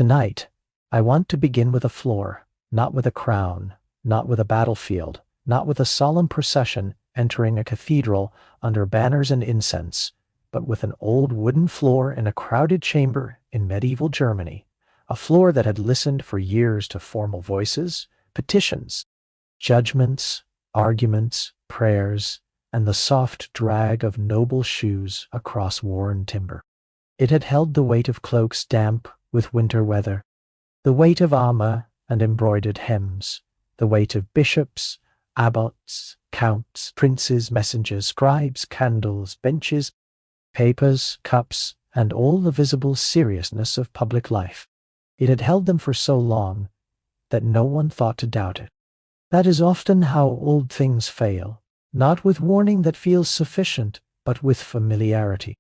Tonight, I want to begin with a floor, not with a crown, not with a battlefield, not with a solemn procession entering a cathedral under banners and incense, but with an old wooden floor in a crowded chamber in medieval Germany, a floor that had listened for years to formal voices, petitions, judgments, arguments, prayers, and the soft drag of noble shoes across worn timber. It had held the weight of cloaks damp with winter weather, the weight of armor and embroidered hems, the weight of bishops, abbots, counts, princes, messengers, scribes, candles, benches, papers, cups, and all the visible seriousness of public life. It had held them for so long that no one thought to doubt it. That is often how old things fail, not with warning that feels sufficient, but with familiarity.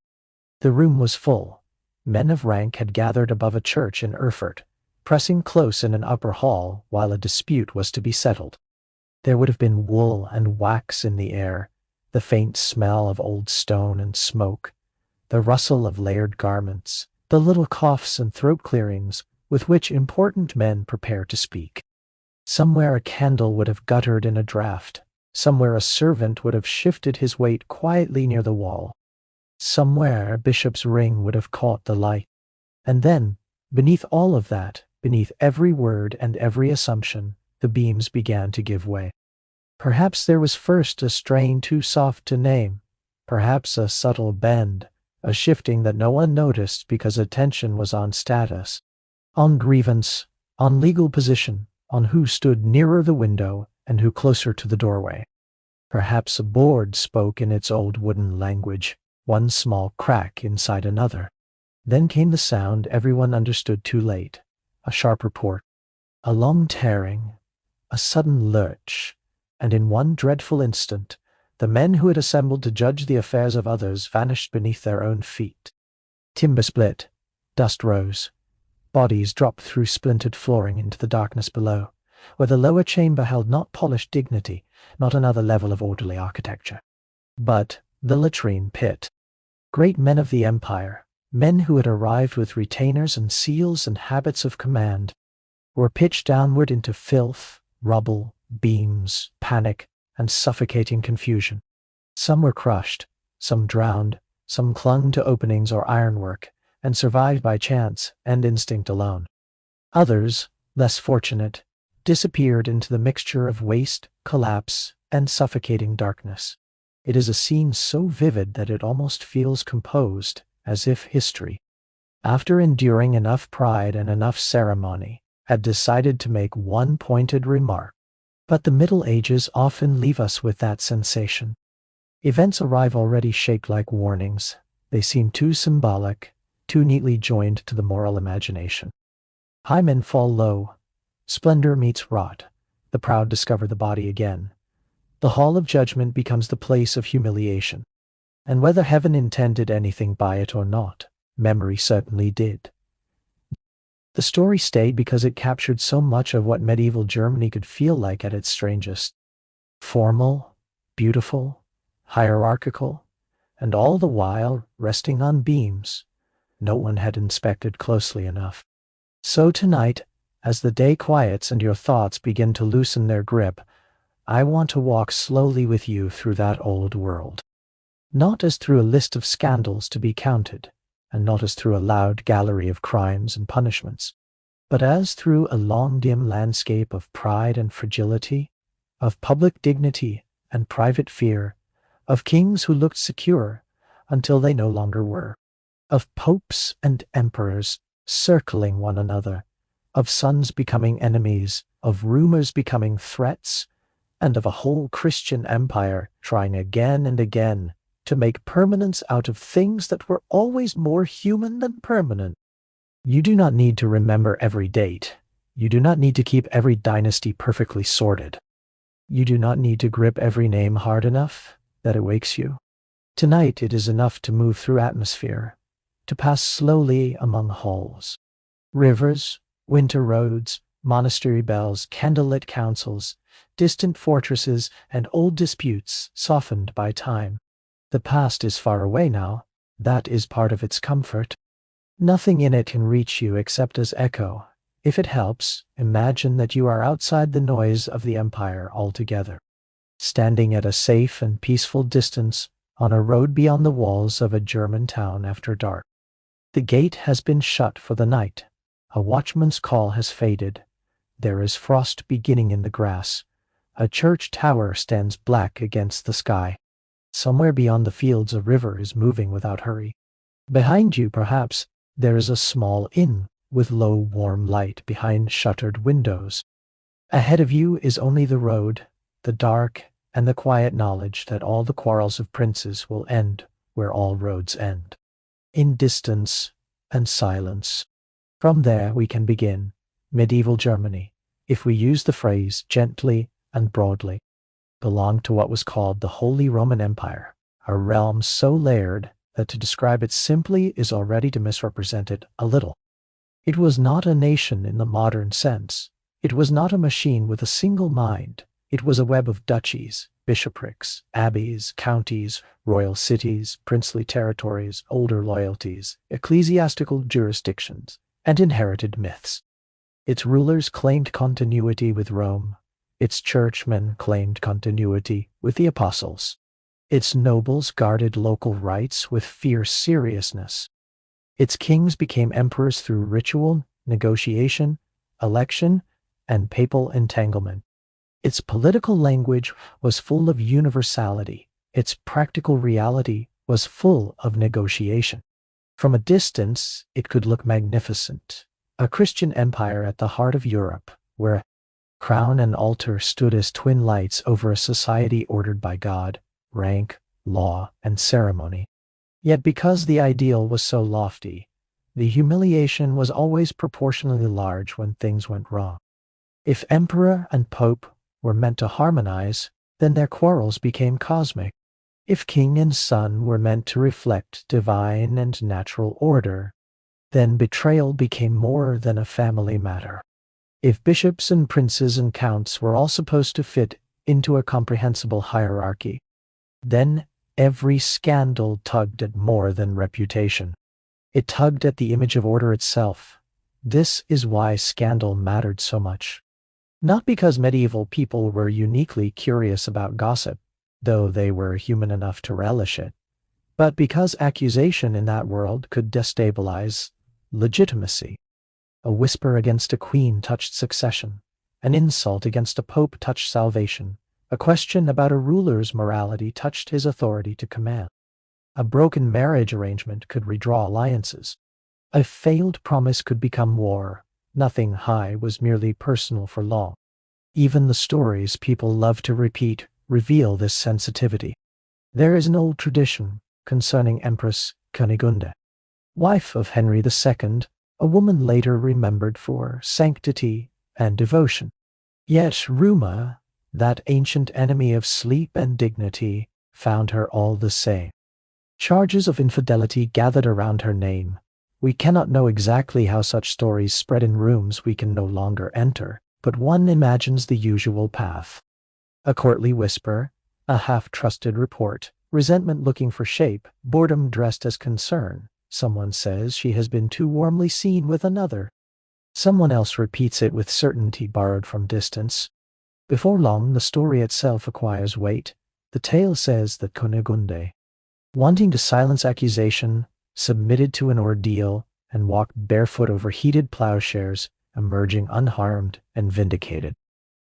The room was full. Men of rank had gathered above a church in Erfurt, pressing close in an upper hall while a dispute was to be settled. There would have been wool and wax in the air, the faint smell of old stone and smoke, the rustle of layered garments, the little coughs and throat clearings with which important men prepare to speak. Somewhere a candle would have guttered in a draught. Somewhere a servant would have shifted his weight quietly near the wall. Somewhere a bishop's ring would have caught the light. And then, beneath all of that, beneath every word and every assumption, the beams began to give way. Perhaps there was first a strain too soft to name, perhaps a subtle bend, a shifting that no one noticed because attention was on status, on grievance, on legal position, on who stood nearer the window and who closer to the doorway. Perhaps a board spoke in its old wooden language, one small crack inside another. Then came the sound everyone understood too late, a sharp report, a long tearing, a sudden lurch, and in one dreadful instant, the men who had assembled to judge the affairs of others vanished beneath their own feet. Timber split, dust rose, bodies dropped through splintered flooring into the darkness below, where the lower chamber held not polished dignity, not another level of orderly architecture, but the latrine pit. Great men of the empire, men who had arrived with retainers and seals and habits of command, were pitched downward into filth, rubble, beams, panic, and suffocating confusion. Some were crushed, some drowned, some clung to openings or ironwork, and survived by chance and instinct alone. Others, less fortunate, disappeared into the mixture of waste, collapse, and suffocating darkness. It is a scene so vivid that it almost feels composed, as if history, after enduring enough pride and enough ceremony, had decided to make one pointed remark. But the Middle Ages often leave us with that sensation. Events arrive already shaped like warnings. They seem too symbolic, too neatly joined to the moral imagination. High men fall low. Splendor meets rot. The proud discover the body again. The hall of judgment becomes the place of humiliation. And whether heaven intended anything by it or not, memory certainly did. The story stayed because it captured so much of what medieval Germany could feel like at its strangest. Formal, beautiful, hierarchical, and all the while resting on beams no one had inspected closely enough. So tonight, as the day quiets and your thoughts begin to loosen their grip, I want to walk slowly with you through that old world. Not as through a list of scandals to be counted, and not as through a loud gallery of crimes and punishments, but as through a long dim landscape of pride and fragility, of public dignity and private fear, of kings who looked secure until they no longer were, of popes and emperors circling one another, of sons becoming enemies, of rumors becoming threats, and of a whole Christian empire trying again and again to make permanence out of things that were always more human than permanent. You do not need to remember every date. You do not need to keep every dynasty perfectly sorted. You do not need to grip every name hard enough that it wakes you. Tonight it is enough to move through atmosphere, to pass slowly among halls, rivers, winter roads, monastery bells, candlelit councils, distant fortresses, and old disputes softened by time. The past is far away now. That is part of its comfort. Nothing in it can reach you except as echo. If it helps, imagine that you are outside the noise of the empire altogether, standing at a safe and peaceful distance on a road beyond the walls of a German town after dark. The gate has been shut for the night. A watchman's call has faded. There is frost beginning in the grass. A church tower stands black against the sky. Somewhere beyond the fields a river is moving without hurry. Behind you, perhaps, there is a small inn with low warm light behind shuttered windows. Ahead of you is only the road, the dark, and the quiet knowledge that all the quarrels of princes will end where all roads end, in distance and silence. From there we can begin medieval Germany, if we use the phrase gently and broadly, belonged to what was called the Holy Roman Empire, a realm so layered that to describe it simply is already to misrepresent it a little. It was not a nation in the modern sense. It was not a machine with a single mind. It was a web of duchies, bishoprics, abbeys, counties, royal cities, princely territories, older loyalties, ecclesiastical jurisdictions, and inherited myths. Its rulers claimed continuity with Rome. Its churchmen claimed continuity with the apostles. Its nobles guarded local rights with fierce seriousness. Its kings became emperors through ritual, negotiation, election, and papal entanglement. Its political language was full of universality. Its practical reality was full of negotiation. From a distance, it could look magnificent. A Christian empire at the heart of Europe, where crown and altar stood as twin lights over a society ordered by God, rank, law, and ceremony. Yet because the ideal was so lofty, the humiliation was always proportionally large when things went wrong. If emperor and pope were meant to harmonize, then their quarrels became cosmic. If king and son were meant to reflect divine and natural order, then betrayal became more than a family matter. If bishops and princes and counts were all supposed to fit into a comprehensible hierarchy, then every scandal tugged at more than reputation. It tugged at the image of order itself. This is why scandal mattered so much. Not because medieval people were uniquely curious about gossip, though they were human enough to relish it, but because accusation in that world could destabilize legitimacy. A whisper against a queen touched succession. An insult against a pope touched salvation. A question about a ruler's morality touched his authority to command. A broken marriage arrangement could redraw alliances. A failed promise could become war. Nothing high was merely personal for long. Even the stories people love to repeat reveal this sensitivity. There is an old tradition concerning Empress Kunigunde, wife of Henry II, a woman later remembered for sanctity and devotion. Yet Ruma, that ancient enemy of sleep and dignity, found her all the same. Charges of infidelity gathered around her name. We cannot know exactly how such stories spread in rooms we can no longer enter, but one imagines the usual path. A courtly whisper, a half-trusted report, resentment looking for shape, boredom dressed as concern. Someone says she has been too warmly seen with another. Someone else repeats it with certainty borrowed from distance. Before long, the story itself acquires weight. The tale says that Kunigunde, wanting to silence accusation, submitted to an ordeal and walked barefoot over heated plowshares, emerging unharmed and vindicated.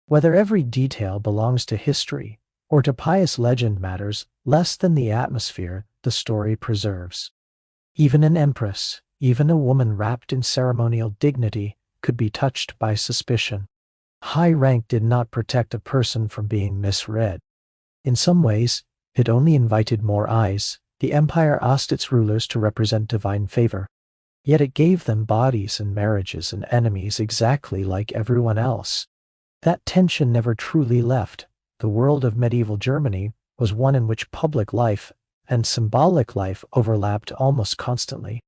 Whether every detail belongs to history or to pious legend matters less than the atmosphere the story preserves. Even an empress, even a woman wrapped in ceremonial dignity, could be touched by suspicion. High rank did not protect a person from being misread. In some ways, it only invited more eyes. The empire asked its rulers to represent divine favor. Yet it gave them bodies and marriages and enemies exactly like everyone else. That tension never truly left. The world of medieval Germany was one in which public life and symbolic life overlapped almost constantly.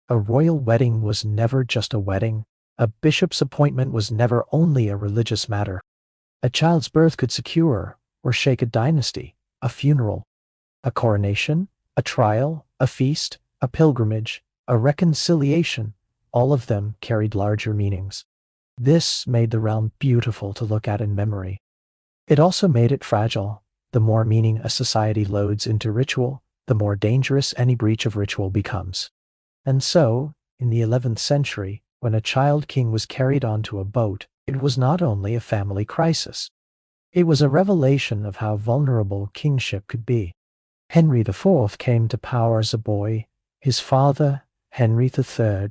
A royal wedding was never just a wedding. A bishop's appointment was never only a religious matter. A child's birth could secure or shake a dynasty, a funeral, a coronation, a trial, a feast, a pilgrimage, a reconciliation. All of them carried larger meanings. This made the realm beautiful to look at in memory. It also made it fragile. The more meaning a society loads into ritual, the more dangerous any breach of ritual becomes. And so, in the 11th century, when a child king was carried onto a boat, it was not only a family crisis. It was a revelation of how vulnerable kingship could be. Henry IV came to power as a boy. His father, Henry III,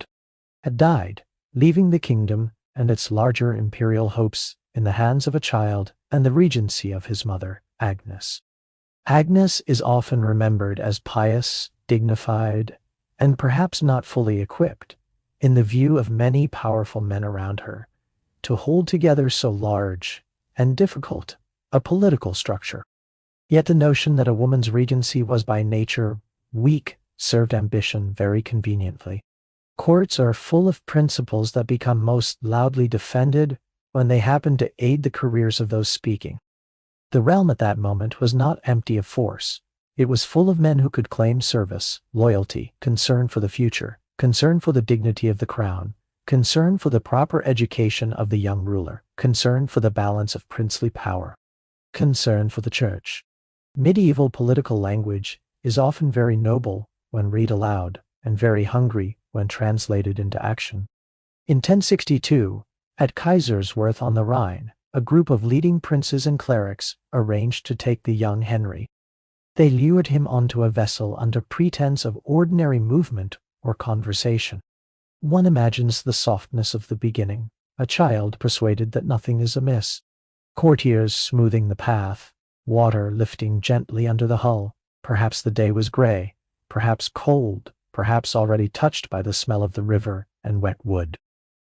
had died, leaving the kingdom and its larger imperial hopes in the hands of a child and the regency of his mother, Agnes. Agnes is often remembered as pious, dignified, and perhaps not fully equipped, in the view of many powerful men around her, to hold together so large and difficult a political structure. Yet the notion that a woman's regency was by nature weak served ambition very conveniently. Courts are full of principles that become most loudly defended when they happen to aid the careers of those speaking. The realm at that moment was not empty of force. It was full of men who could claim service, loyalty, concern for the future, concern for the dignity of the crown, concern for the proper education of the young ruler, concern for the balance of princely power, concern for the church. Medieval political language is often very noble when read aloud and very hungry when translated into action. In 1062, at Kaiserswerth on the Rhine, a group of leading princes and clerics arranged to take the young Henry. They lured him onto a vessel under pretense of ordinary movement or conversation. One imagines the softness of the beginning, a child persuaded that nothing is amiss, courtiers smoothing the path, water lifting gently under the hull. Perhaps the day was gray, perhaps cold, perhaps already touched by the smell of the river and wet wood.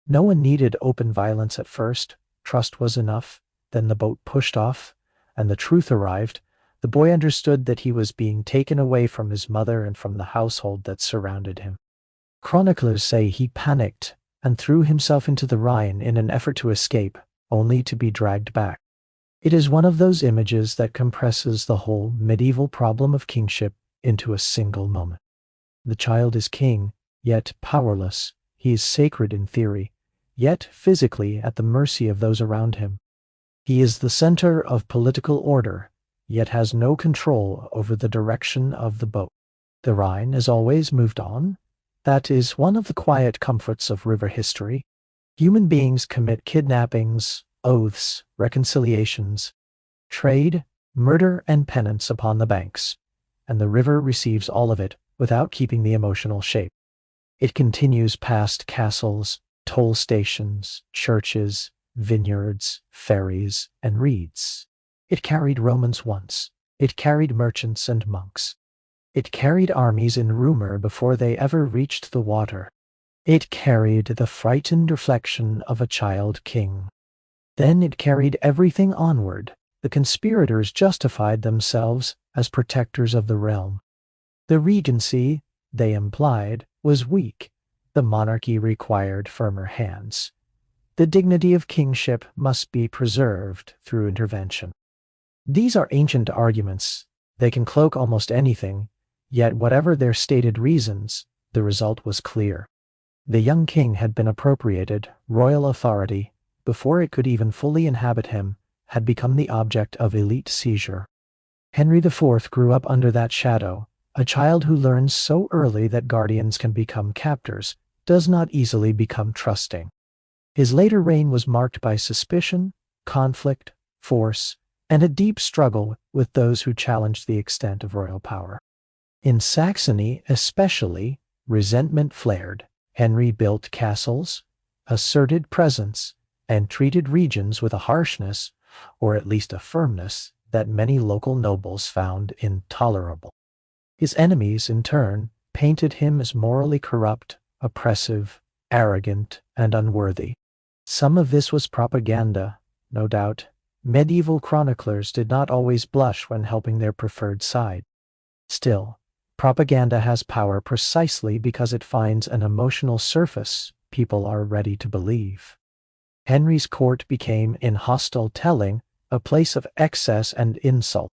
No one needed open violence at first. Trust was enough. Then the boat pushed off, and the truth arrived. The boy understood that he was being taken away from his mother and from the household that surrounded him. Chroniclers say he panicked and threw himself into the Rhine in an effort to escape, only to be dragged back. It is one of those images that compresses the whole medieval problem of kingship into a single moment. The child is king, yet powerless. He is sacred in theory, yet physically at the mercy of those around him. He is the center of political order, yet has no control over the direction of the boat. The Rhine has always moved on. That is one of the quiet comforts of river history. Human beings commit kidnappings, oaths, reconciliations, trade, murder, and penance upon the banks, and the river receives all of it without keeping the emotional shape. It continues past castles, toll stations, churches, vineyards, ferries, and reeds. It carried Romans once. It carried merchants and monks. It carried armies in rumor before they ever reached the water. It carried the frightened reflection of a child king. Then it carried everything onward. The conspirators justified themselves as protectors of the realm. The regency, they implied, was weak. The monarchy required firmer hands. The dignity of kingship must be preserved through intervention. These are ancient arguments. They can cloak almost anything, yet whatever their stated reasons, the result was clear. The young king had been appropriated. Royal authority, before it could even fully inhabit him, had become the object of elite seizure. Henry IV grew up under that shadow. A child who learns so early that guardians can become captors does not easily become trusting. His later reign was marked by suspicion, conflict, force, and a deep struggle with those who challenged the extent of royal power. In Saxony especially, resentment flared. Henry built castles, asserted presence, and treated regions with a harshness, or at least a firmness, that many local nobles found intolerable. His enemies, in turn, painted him as morally corrupt, oppressive, arrogant, and unworthy. Some of this was propaganda, no doubt. Medieval chroniclers did not always blush when helping their preferred side. Still, propaganda has power precisely because it finds an emotional surface people are ready to believe. Henry's court became, in hostile telling, a place of excess and insult.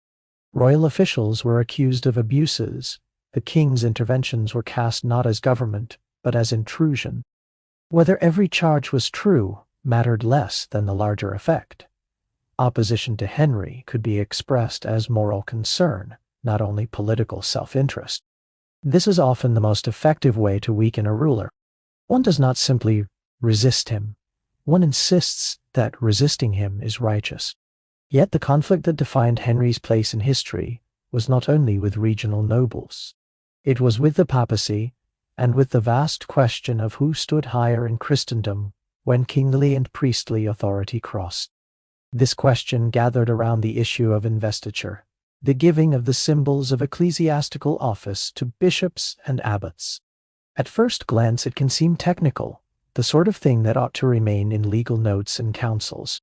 Royal officials were accused of abuses, The king's interventions were cast not as government, but as intrusion. Whether every charge was true mattered less than the larger effect. Opposition to Henry could be expressed as moral concern, not only political self-interest. This is often the most effective way to weaken a ruler. One does not simply resist him. One insists that resisting him is righteous. Yet the conflict that defined Henry's place in history was not only with regional nobles. It was with the papacy, and with the vast question of who stood higher in Christendom when kingly and priestly authority crossed. This question gathered around the issue of investiture, the giving of the symbols of ecclesiastical office to bishops and abbots. At first glance it can seem technical, the sort of thing that ought to remain in legal notes and councils.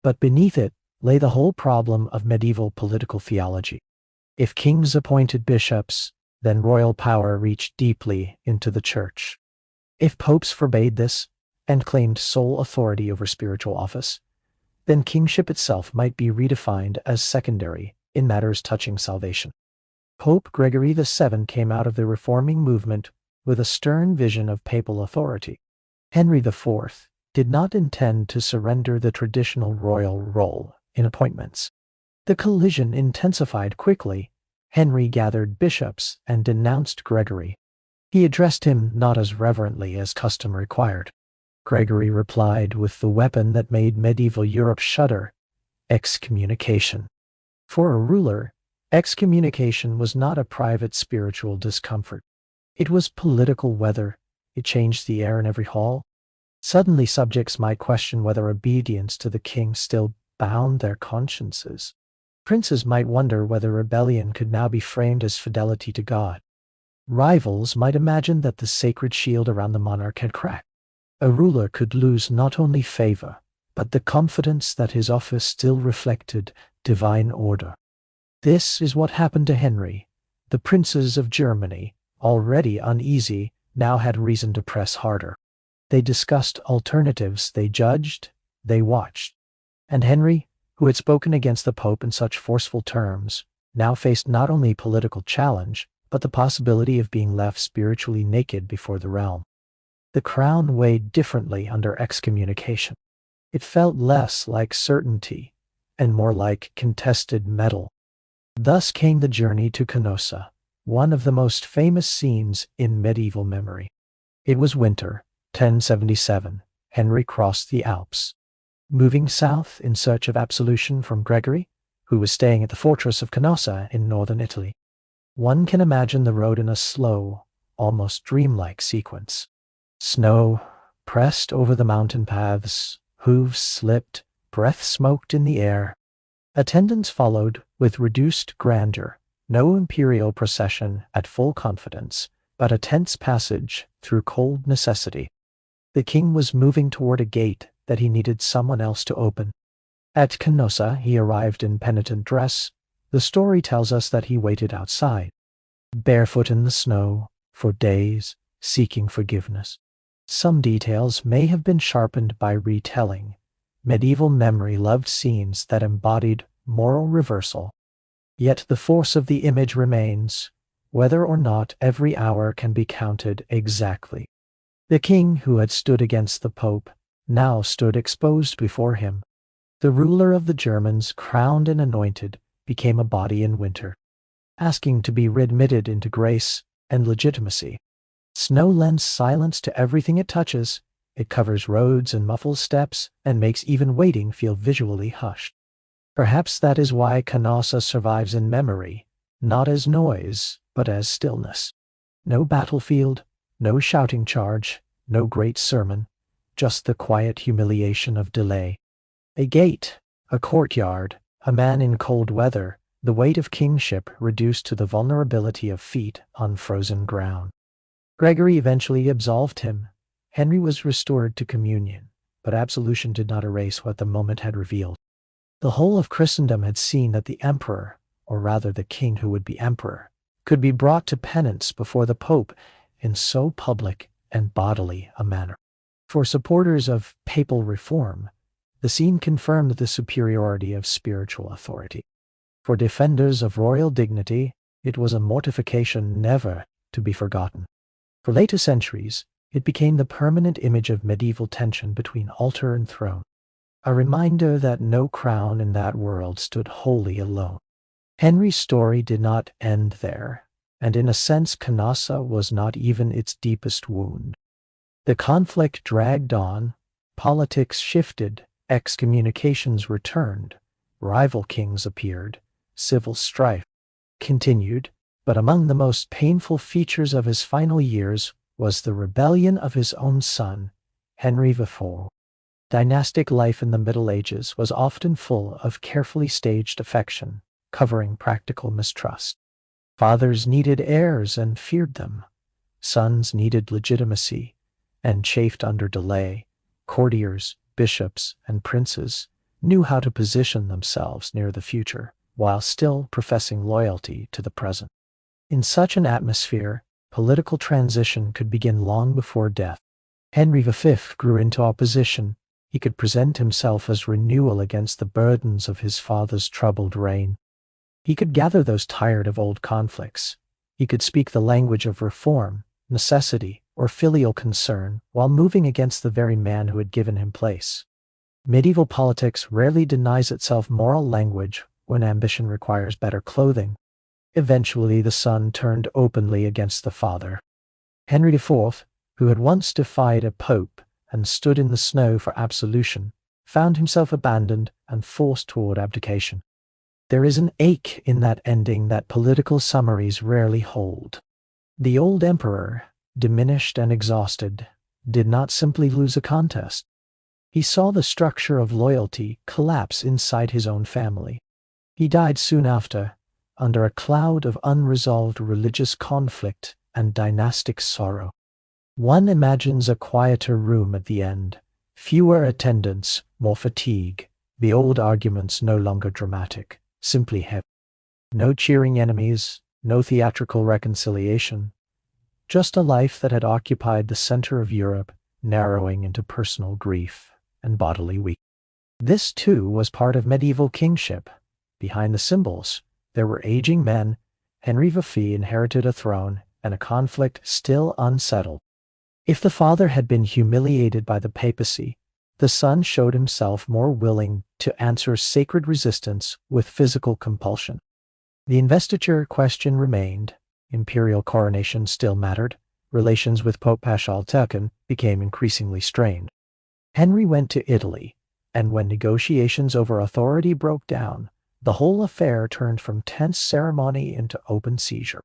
But beneath it lay the whole problem of medieval political theology. If kings appointed bishops, then royal power reached deeply into the church. If popes forbade this, and claimed sole authority over spiritual office, then kingship itself might be redefined as secondary in matters touching salvation. Pope Gregory VII came out of the reforming movement with a stern vision of papal authority. Henry IV did not intend to surrender the traditional royal role in appointments. The collision intensified quickly. Henry gathered bishops and denounced Gregory. He addressed him not as reverently as custom required. Gregory replied with the weapon that made medieval Europe shudder: excommunication. For a ruler, excommunication was not a private spiritual discomfort. It was political weather. It changed the air in every hall. Suddenly subjects might question whether obedience to the king still bound their consciences. Princes might wonder whether rebellion could now be framed as fidelity to God. Rivals might imagine that the sacred shield around the monarch had cracked. A ruler could lose not only favor, but the confidence that his office still reflected divine order. This is what happened to Henry. The princes of Germany, already uneasy, now had reason to press harder. They discussed alternatives, they judged, they watched. And Henry, who had spoken against the Pope in such forceful terms, now faced not only political challenge, but the possibility of being left spiritually naked before the realm. The crown weighed differently under excommunication. It felt less like certainty and more like contested metal. Thus came the journey to Canossa, one of the most famous scenes in medieval memory. It was winter, 1077. Henry crossed the Alps, moving south in search of absolution from Gregory, who was staying at the fortress of Canossa in northern Italy. One can imagine the road in a slow, almost dreamlike sequence. Snow pressed over the mountain paths, hooves slipped, breath smoked in the air. Attendants followed with reduced grandeur, no imperial procession at full confidence, but a tense passage through cold necessity. The king was moving toward a gate that he needed someone else to open. At Canossa he arrived in penitent dress. The story tells us that he waited outside, barefoot in the snow, for days, seeking forgiveness. Some details may have been sharpened by retelling. Medieval memory loved scenes that embodied moral reversal. Yet the force of the image remains, whether or not every hour can be counted exactly. The king who had stood against the Pope now stood exposed before him. The ruler of the Germans, crowned and anointed, became a body in winter, asking to be readmitted into grace and legitimacy. Snow lends silence to everything it touches. It covers roads and muffles steps, and makes even waiting feel visually hushed. Perhaps that is why Canossa survives in memory, not as noise, but as stillness. No battlefield, no shouting charge, no great sermon, just the quiet humiliation of delay. A gate, a courtyard, a man in cold weather, the weight of kingship reduced to the vulnerability of feet on frozen ground. Gregory eventually absolved him. Henry was restored to communion, but absolution did not erase what the moment had revealed. The whole of Christendom had seen that the emperor, or rather the king who would be emperor, could be brought to penance before the Pope in so public and bodily a manner. For supporters of papal reform, the scene confirmed the superiority of spiritual authority. For defenders of royal dignity, It was a mortification never to be forgotten. For later centuries, it became the permanent image of medieval tension between altar and throne, a reminder that no crown in that world stood wholly alone. Henry's story did not end there, and in a sense Canossa was not even its deepest wound. The conflict dragged on, politics shifted, excommunications returned, rival kings appeared, civil strife continued, but among the most painful features of his final years was the rebellion of his own son, Henry IV. Dynastic life in the Middle Ages was often full of carefully staged affection, covering practical mistrust. Fathers needed heirs and feared them. Sons needed legitimacy and chafed under delay. Courtiers, bishops, and princes knew how to position themselves near the future, while still professing loyalty to the present. In such an atmosphere, political transition could begin long before death. Henry V grew into opposition. He could present himself as renewal against the burdens of his father's troubled reign. He could gather those tired of old conflicts. He could speak the language of reform, necessity, or filial concern while moving against the very man who had given him place. Medieval politics rarely denies itself moral language when ambition requires better clothing. Eventually, the son turned openly against the father. Henry IV, who had once defied a pope and stood in the snow for absolution, found himself abandoned and forced toward abdication. There is an ache in that ending that political summaries rarely hold. The old emperor, diminished and exhausted, did not simply lose a contest. He saw the structure of loyalty collapse inside his own family. He died soon after, under a cloud of unresolved religious conflict and dynastic sorrow. One imagines a quieter room at the end, fewer attendants, more fatigue, the old arguments no longer dramatic, simply heavy. No cheering enemies, no theatrical reconciliation, just a life that had occupied the center of Europe, narrowing into personal grief and bodily weakness. This, too, was part of medieval kingship. Behind the symbols, there were aging men. Henry V inherited a throne and a conflict still unsettled. If the father had been humiliated by the papacy, the son showed himself more willing to answer sacred resistance with physical compulsion. The investiture question remained. Imperial coronation still mattered. Relations with Pope Paschal II became increasingly strained. Henry went to Italy, and when negotiations over authority broke down, the whole affair turned from tense ceremony into open seizure.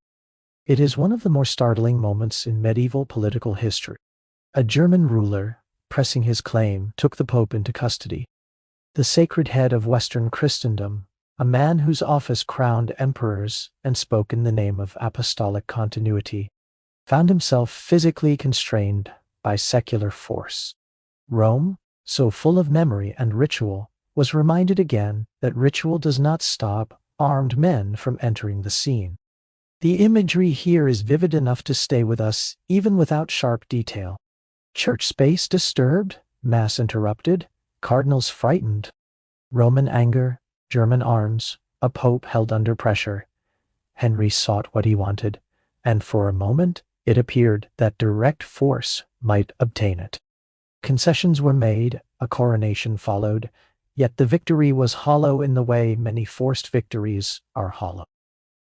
It is one of the more startling moments in medieval political history. A German ruler, pressing his claim, took the Pope into custody. The sacred head of Western Christendom, a man whose office crowned emperors and spoke in the name of apostolic continuity, found himself physically constrained by secular force. Rome, so full of memory and ritual, was reminded again that ritual does not stop armed men from entering the scene. The imagery here is vivid enough to stay with us even without sharp detail. Church space disturbed, mass interrupted, cardinals frightened. Roman anger, German arms, a pope held under pressure. Henry sought what he wanted, and for a moment it appeared that direct force might obtain it. Concessions were made, a coronation followed, yet the victory was hollow in the way many forced victories are hollow.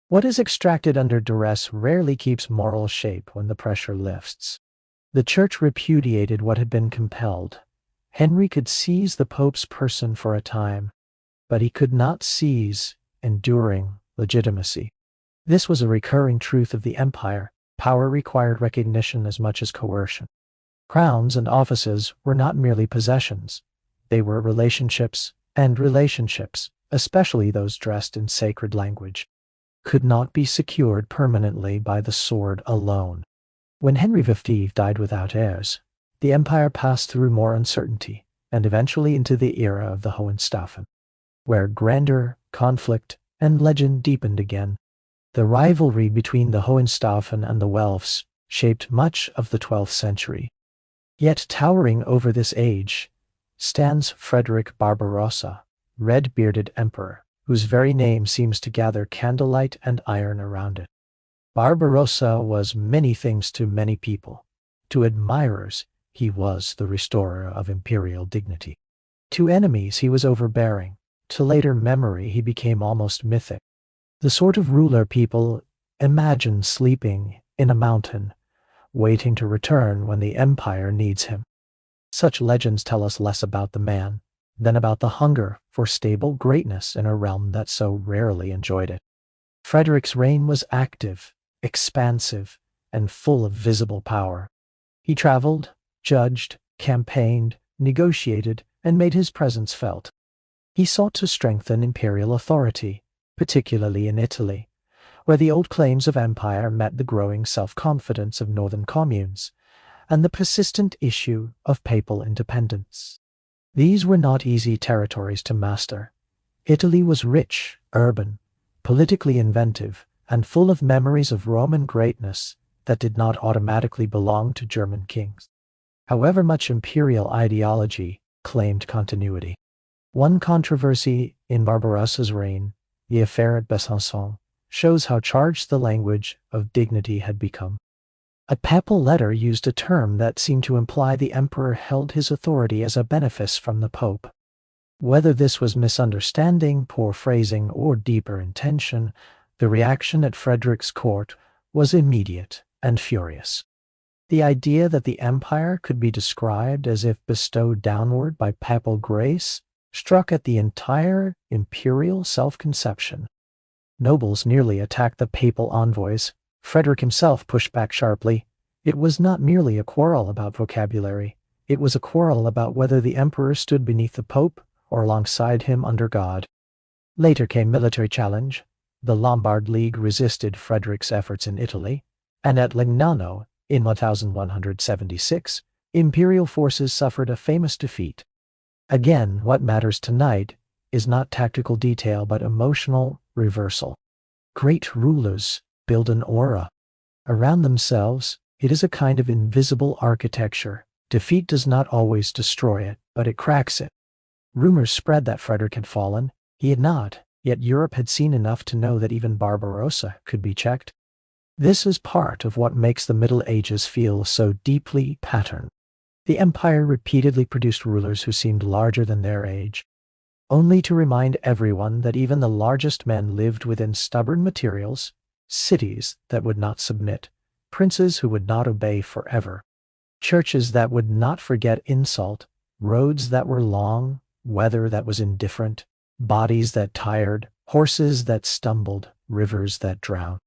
What is extracted under duress rarely keeps moral shape when the pressure lifts. The church repudiated what had been compelled. Henry could seize the pope's person for a time, but he could not seize enduring legitimacy. This was a recurring truth of the empire. Power required recognition as much as coercion. Crowns and offices were not merely possessions. They were relationships, and relationships, especially those dressed in sacred language, could not be secured permanently by the sword alone. When Henry V died without heirs, the empire passed through more uncertainty, and eventually into the era of the Hohenstaufen, where grandeur, conflict, and legend deepened again. The rivalry between the Hohenstaufen and the Welfs shaped much of the 12th century. Yet towering over this age stands Frederick Barbarossa, red-bearded emperor, whose very name seems to gather candlelight and iron around it. Barbarossa was many things to many people. To admirers, he was the restorer of imperial dignity. To enemies, he was overbearing. To later memory, he became almost mythic. The sort of ruler people imagine sleeping in a mountain, waiting to return when the empire needs him. Such legends tell us less about the man than about the hunger for stable greatness in a realm that so rarely enjoyed it. Frederick's reign was active, expansive, and full of visible power. He traveled, judged, campaigned, negotiated, and made his presence felt. He sought to strengthen imperial authority, particularly in Italy, where the old claims of empire met the growing self-confidence of northern communes, and the persistent issue of papal independence. These were not easy territories to master. Italy was rich, urban, politically inventive, and full of memories of Roman greatness that did not automatically belong to German kings. However much imperial ideology claimed continuity. One controversy in Barbarossa's reign, the affair at Besançon, shows how charged the language of dignity had become. A papal letter used a term that seemed to imply the emperor held his authority as a benefice from the pope. Whether this was misunderstanding, poor phrasing, or deeper intention, the reaction at Frederick's court was immediate and furious. The idea that the empire could be described as if bestowed downward by papal grace struck at the entire imperial self-conception. Nobles nearly attacked the papal envoys. Frederick himself pushed back sharply. It was not merely a quarrel about vocabulary. It was a quarrel about whether the emperor stood beneath the pope or alongside him under God. Later came military challenge. The Lombard League resisted Frederick's efforts in Italy, and at Legnano, in 1176, imperial forces suffered a famous defeat. Again, what matters tonight is not tactical detail but emotional reversal. Great rulers build an aura around themselves. It is a kind of invisible architecture. Defeat does not always destroy it, but it cracks it. Rumors spread that Frederick had fallen. He had not, yet Europe had seen enough to know that even Barbarossa could be checked. This is part of what makes the Middle Ages feel so deeply patterned. The empire repeatedly produced rulers who seemed larger than their age, only to remind everyone that even the largest men lived within stubborn materials, cities that would not submit, princes who would not obey forever, churches that would not forget insult, roads that were long, weather that was indifferent, bodies that tired, horses that stumbled, rivers that drowned.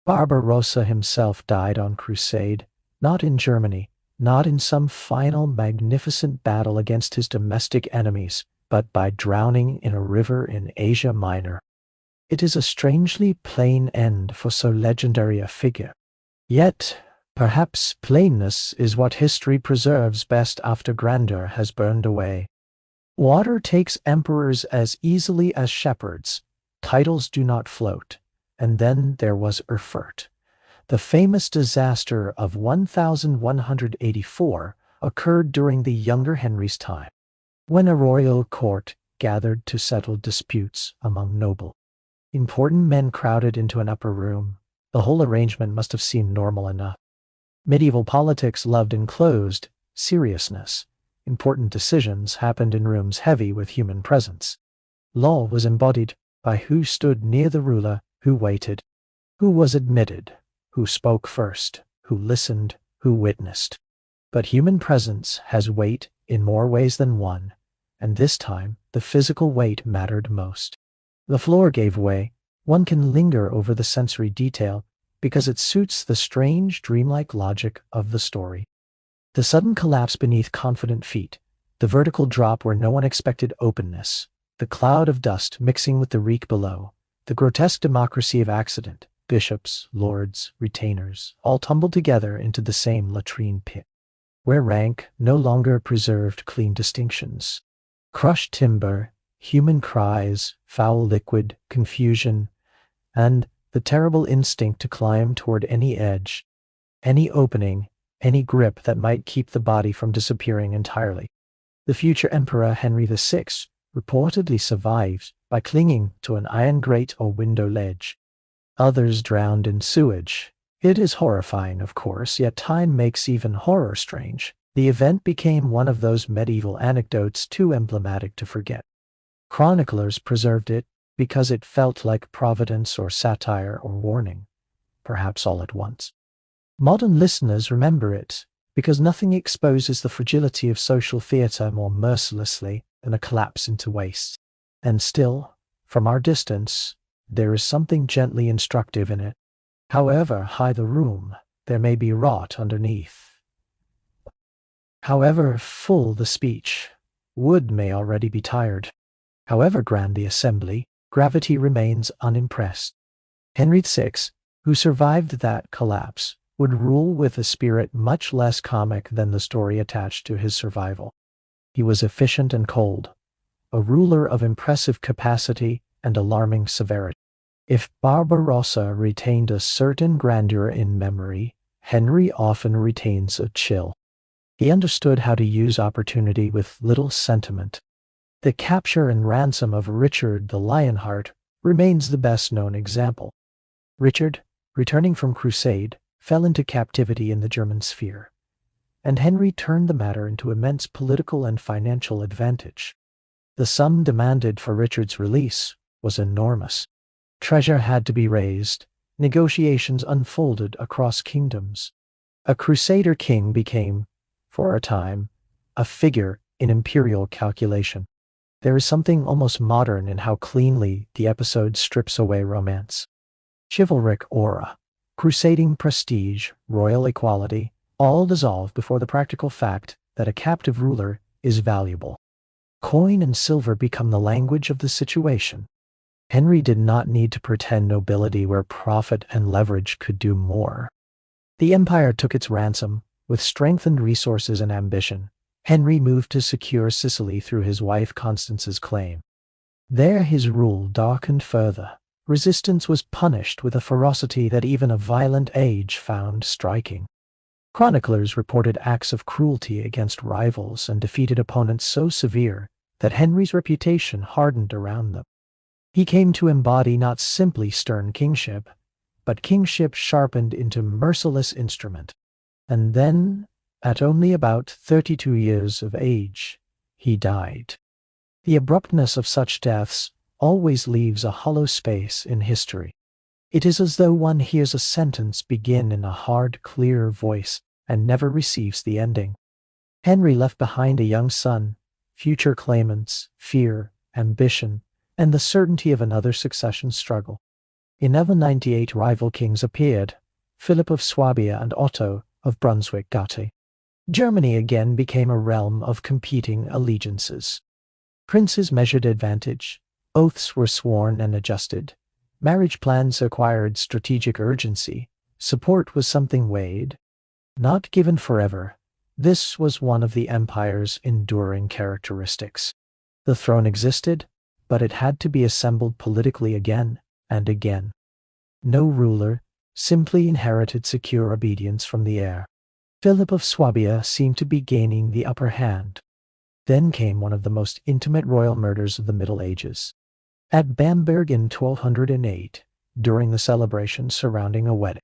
Barbarossa himself died on crusade, not in Germany, not in some final magnificent battle against his domestic enemies, but by drowning in a river in Asia Minor. It is a strangely plain end for so legendary a figure. Yet, perhaps plainness is what history preserves best after grandeur has burned away. Water takes emperors as easily as shepherds. Titles do not float. And then there was Erfurt. The famous disaster of 1184 occurred during the younger Henry's time, when a royal court gathered to settle disputes among nobles. Important men crowded into an upper room. The whole arrangement must have seemed normal enough. Medieval politics loved enclosed seriousness. Important decisions happened in rooms heavy with human presence. Law was embodied by who stood near the ruler, who waited, who was admitted, who spoke first, who listened, who witnessed. But human presence has weight in more ways than one, and this time the physical weight mattered most. The floor gave way. One can linger over the sensory detail because it suits the strange, dreamlike logic of the story. The sudden collapse beneath confident feet, the vertical drop where no one expected openness, the cloud of dust mixing with the reek below, the grotesque democracy of accident, bishops, lords, retainers, all tumbled together into the same latrine pit, where rank no longer preserved clean distinctions. Crushed timber, human cries, foul liquid, confusion, and the terrible instinct to climb toward any edge, any opening, any grip that might keep the body from disappearing entirely. The future Emperor Henry VI reportedly survived, by clinging to an iron grate or window ledge. Others drowned in sewage. It is horrifying, of course, yet time makes even horror strange. The event became one of those medieval anecdotes too emblematic to forget. Chroniclers preserved it because it felt like providence or satire or warning, perhaps all at once. Modern listeners remember it because nothing exposes the fragility of social theatre more mercilessly than a collapse into waste. And still, from our distance, there is something gently instructive in it. However high the room, there may be rot underneath. However full the speech, wood may already be tired. However grand the assembly, gravity remains unimpressed. Henry VI, who survived that collapse, would rule with a spirit much less comic than the story attached to his survival. He was efficient and cold, a ruler of impressive capacity and alarming severity. If Barbarossa retained a certain grandeur in memory, Henry often retains a chill. He understood how to use opportunity with little sentiment. The capture and ransom of Richard the Lionheart remains the best-known example. Richard, returning from crusade, fell into captivity in the German sphere, and Henry turned the matter into immense political and financial advantage. The sum demanded for Richard's release was enormous. Treasure had to be raised, negotiations unfolded across kingdoms. A crusader king became, for a time, a figure in imperial calculation. There is something almost modern in how cleanly the episode strips away romance. Chivalric aura, crusading prestige, royal equality, all dissolve before the practical fact that a captive ruler is valuable. Coin and silver become the language of the situation. Henry did not need to pretend nobility where profit and leverage could do more. The empire took its ransom, with strengthened resources and ambition. Henry moved to secure Sicily through his wife Constance's claim. There his rule darkened further. Resistance was punished with a ferocity that even a violent age found striking. Chroniclers reported acts of cruelty against rivals and defeated opponents so severe that Henry's reputation hardened around them. He came to embody not simply stern kingship, but kingship sharpened into merciless instrument. And then, at only about 32 years of age, he died. The abruptness of such deaths always leaves a hollow space in history. It is as though one hears a sentence begin in a hard, clear voice and never receives the ending. Henry left behind a young son, future claimants, fear, ambition, and the certainty of another succession struggle. In 1198 rival kings appeared, Philip of Swabia and Otto of Brunswick-Gotha. Germany again became a realm of competing allegiances. Princes measured advantage, oaths were sworn and adjusted, marriage plans acquired strategic urgency, support was something weighed, not given forever. This was one of the empire's enduring characteristics. The throne existed, but it had to be assembled politically again and again. No ruler simply inherited secure obedience from the heir. Philip of Swabia seemed to be gaining the upper hand. Then came one of the most intimate royal murders of the Middle Ages. At Bamberg in 1208, during the celebration surrounding a wedding,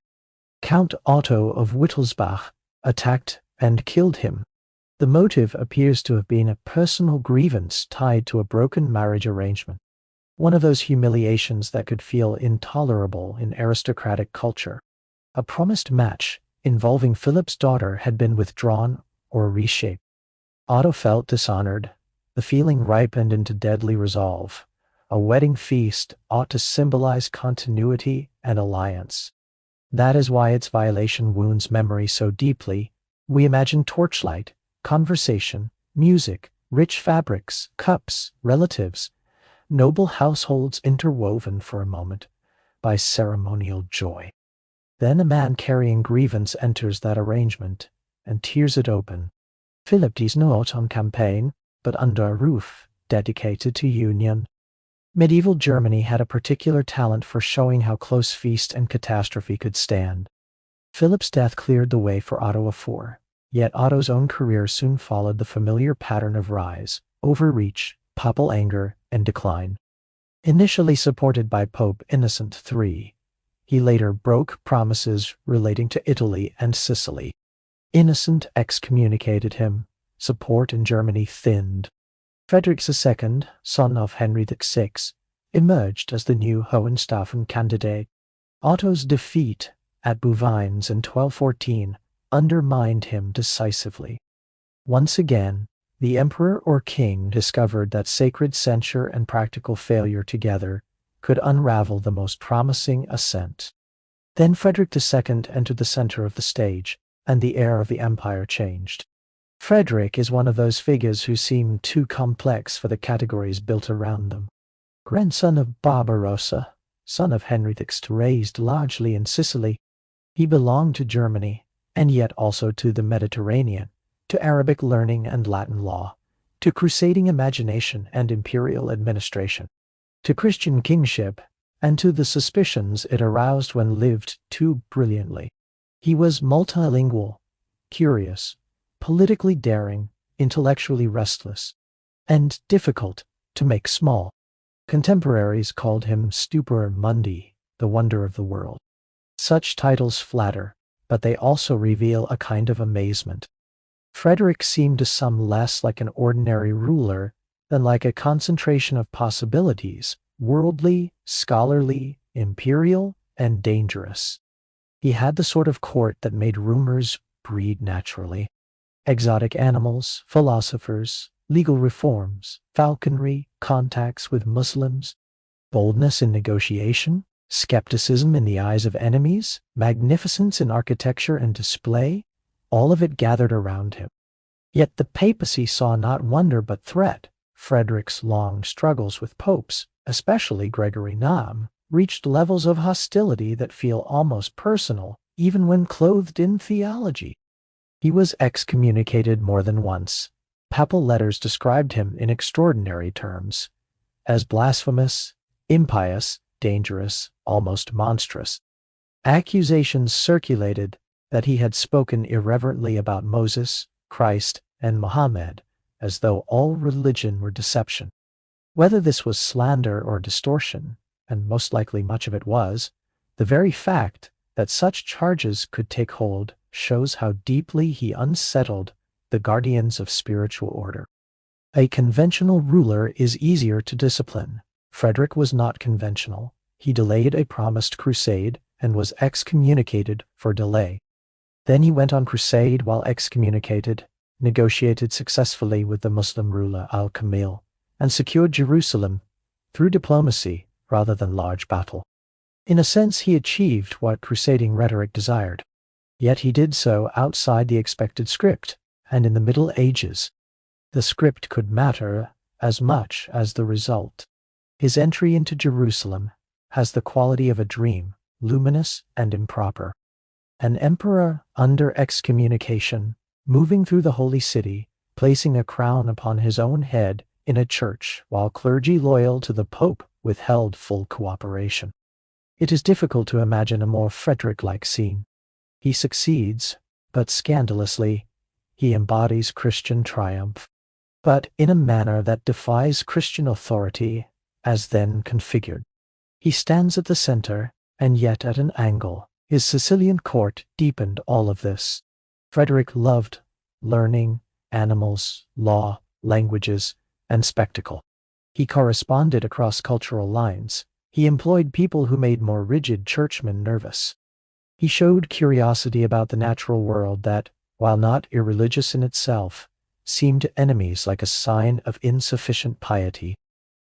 Count Otto of Wittelsbach attacked and killed him. The motive appears to have been a personal grievance tied to a broken marriage arrangement, one of those humiliations that could feel intolerable in aristocratic culture. A promised match involving Philip's daughter had been withdrawn or reshaped. Otto felt dishonored. The feeling ripened into deadly resolve. A wedding feast ought to symbolize continuity and alliance. That is why its violation wounds memory so deeply. We imagine torchlight, conversation, music, rich fabrics, cups, relatives, noble households interwoven for a moment by ceremonial joy. Then a man carrying grievance enters that arrangement and tears it open. Philip is not on campaign, but under a roof dedicated to union. Medieval Germany had a particular talent for showing how close feast and catastrophe could stand. Philip's death cleared the way for Otto IV, yet Otto's own career soon followed the familiar pattern of rise, overreach, papal anger, and decline. Initially supported by Pope Innocent III, he later broke promises relating to Italy and Sicily. Innocent excommunicated him. Support in Germany thinned. Frederick II, son of Henry VI, emerged as the new Hohenstaufen candidate. Otto's defeat at Bouvines in 1214 undermined him decisively. Once again, the emperor or king discovered that sacred censure and practical failure together could unravel the most promising ascent. Then Frederick II entered the center of the stage, and the air of the empire changed. Frederick is one of those figures who seem too complex for the categories built around them. Grandson of Barbarossa, son of Henry VI, raised largely in Sicily, he belonged to Germany, and yet also to the Mediterranean, to Arabic learning and Latin law, to crusading imagination and imperial administration, to Christian kingship, and to the suspicions it aroused when lived too brilliantly. He was multilingual, curious, politically daring, intellectually restless, and difficult to make small. Contemporaries called him Stupor Mundi, the wonder of the world. Such titles flatter, but they also reveal a kind of amazement. Frederick seemed to some less like an ordinary ruler than like a concentration of possibilities, worldly, scholarly, imperial, and dangerous. He had the sort of court that made rumors breed naturally. Exotic animals, philosophers, legal reforms, falconry, contacts with Muslims, boldness in negotiation, skepticism in the eyes of enemies, magnificence in architecture and display, all of it gathered around him. Yet the papacy saw not wonder but threat. Frederick's long struggles with popes, especially Gregory IX, reached levels of hostility that feel almost personal, even when clothed in theology. He was excommunicated more than once. Papal letters described him in extraordinary terms, as blasphemous, impious, dangerous, almost monstrous. Accusations circulated that he had spoken irreverently about Moses, Christ, and Muhammad, as though all religion were deception. Whether this was slander or distortion, and most likely much of it was, the very fact that such charges could take hold shows how deeply he unsettled the guardians of spiritual order. A conventional ruler is easier to discipline. Frederick was not conventional. He delayed a promised crusade and was excommunicated for delay. Then he went on crusade while excommunicated, negotiated successfully with the Muslim ruler Al-Kamil, and secured Jerusalem through diplomacy rather than large battle. In a sense, he achieved what crusading rhetoric desired. Yet he did so outside the expected script, and in the Middle Ages, the script could matter as much as the result. His entry into Jerusalem has the quality of a dream, luminous and improper. An emperor under excommunication, moving through the holy city, placing a crown upon his own head in a church, while clergy loyal to the Pope withheld full cooperation. It is difficult to imagine a more Frederick-like scene. He succeeds, but scandalously. He embodies Christian triumph, but in a manner that defies Christian authority as then configured. He stands at the center, and yet at an angle. His Sicilian court deepened all of this. Frederick loved learning, animals, law, languages, and spectacle. He corresponded across cultural lines. He employed people who made more rigid churchmen nervous. He showed curiosity about the natural world that, while not irreligious in itself, seemed to enemies like a sign of insufficient piety.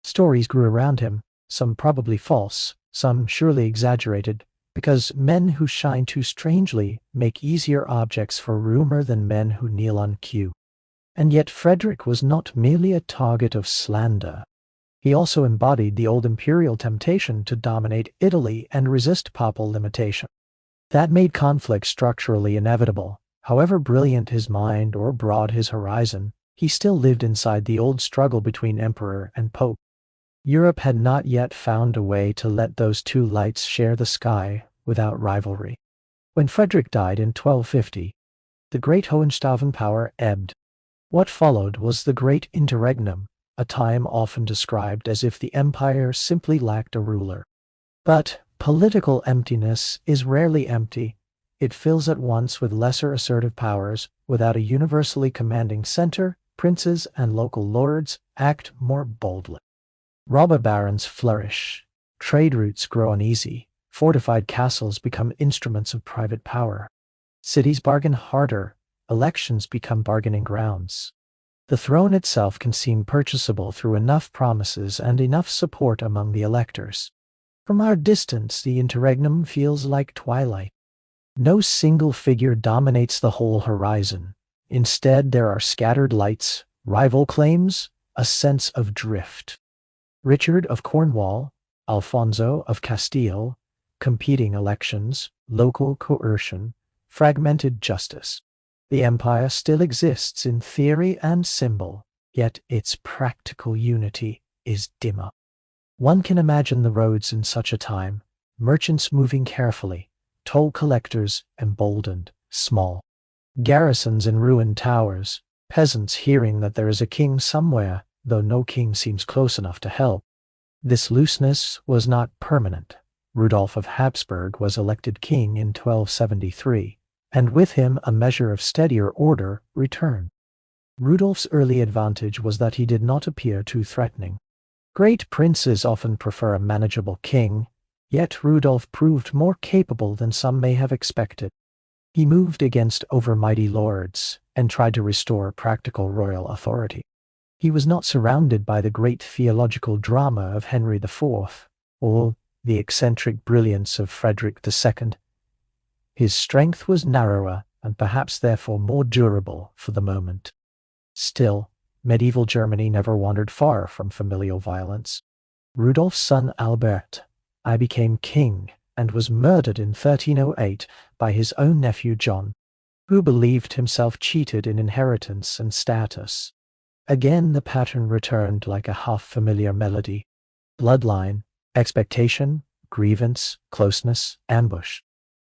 Stories grew around him, some probably false, some surely exaggerated, because men who shine too strangely make easier objects for rumor than men who kneel on cue. And yet Frederick was not merely a target of slander. He also embodied the old imperial temptation to dominate Italy and resist papal limitation. That made conflict structurally inevitable. However brilliant his mind or broad his horizon, he still lived inside the old struggle between emperor and pope. Europe had not yet found a way to let those two lights share the sky without rivalry. When Frederick died in 1250, the great Hohenstaufen power ebbed. What followed was the Great Interregnum, a time often described as if the empire simply lacked a ruler. But political emptiness is rarely empty. It fills at once with lesser assertive powers. Without a universally commanding center, princes and local lords act more boldly. Robber barons flourish. Trade routes grow uneasy. Fortified castles become instruments of private power. Cities bargain harder. Elections become bargaining grounds. The throne itself can seem purchasable through enough promises and enough support among the electors. From our distance, the interregnum feels like twilight. No single figure dominates the whole horizon. Instead, there are scattered lights, rival claims, a sense of drift. Richard of Cornwall, Alfonso of Castile, competing elections, local coercion, fragmented justice. The empire still exists in theory and symbol, yet its practical unity is dimmer. One can imagine the roads in such a time, merchants moving carefully, toll collectors emboldened, small. Garrisons in ruined towers, peasants hearing that there is a king somewhere, though no king seems close enough to help. This looseness was not permanent. Rudolf of Habsburg was elected king in 1273, and with him a measure of steadier order returned. Rudolf's early advantage was that he did not appear too threatening. Great princes often prefer a manageable king, yet Rudolf proved more capable than some may have expected. He moved against overmighty lords and tried to restore practical royal authority. He was not surrounded by the great theological drama of Henry IV or the eccentric brilliance of Frederick II. His strength was narrower and perhaps therefore more durable for the moment. Still, medieval Germany never wandered far from familial violence. Rudolf's son Albert I became king and was murdered in 1308 by his own nephew John, who believed himself cheated in inheritance and status. Again the pattern returned like a half-familiar melody. Bloodline, expectation, grievance, closeness, ambush.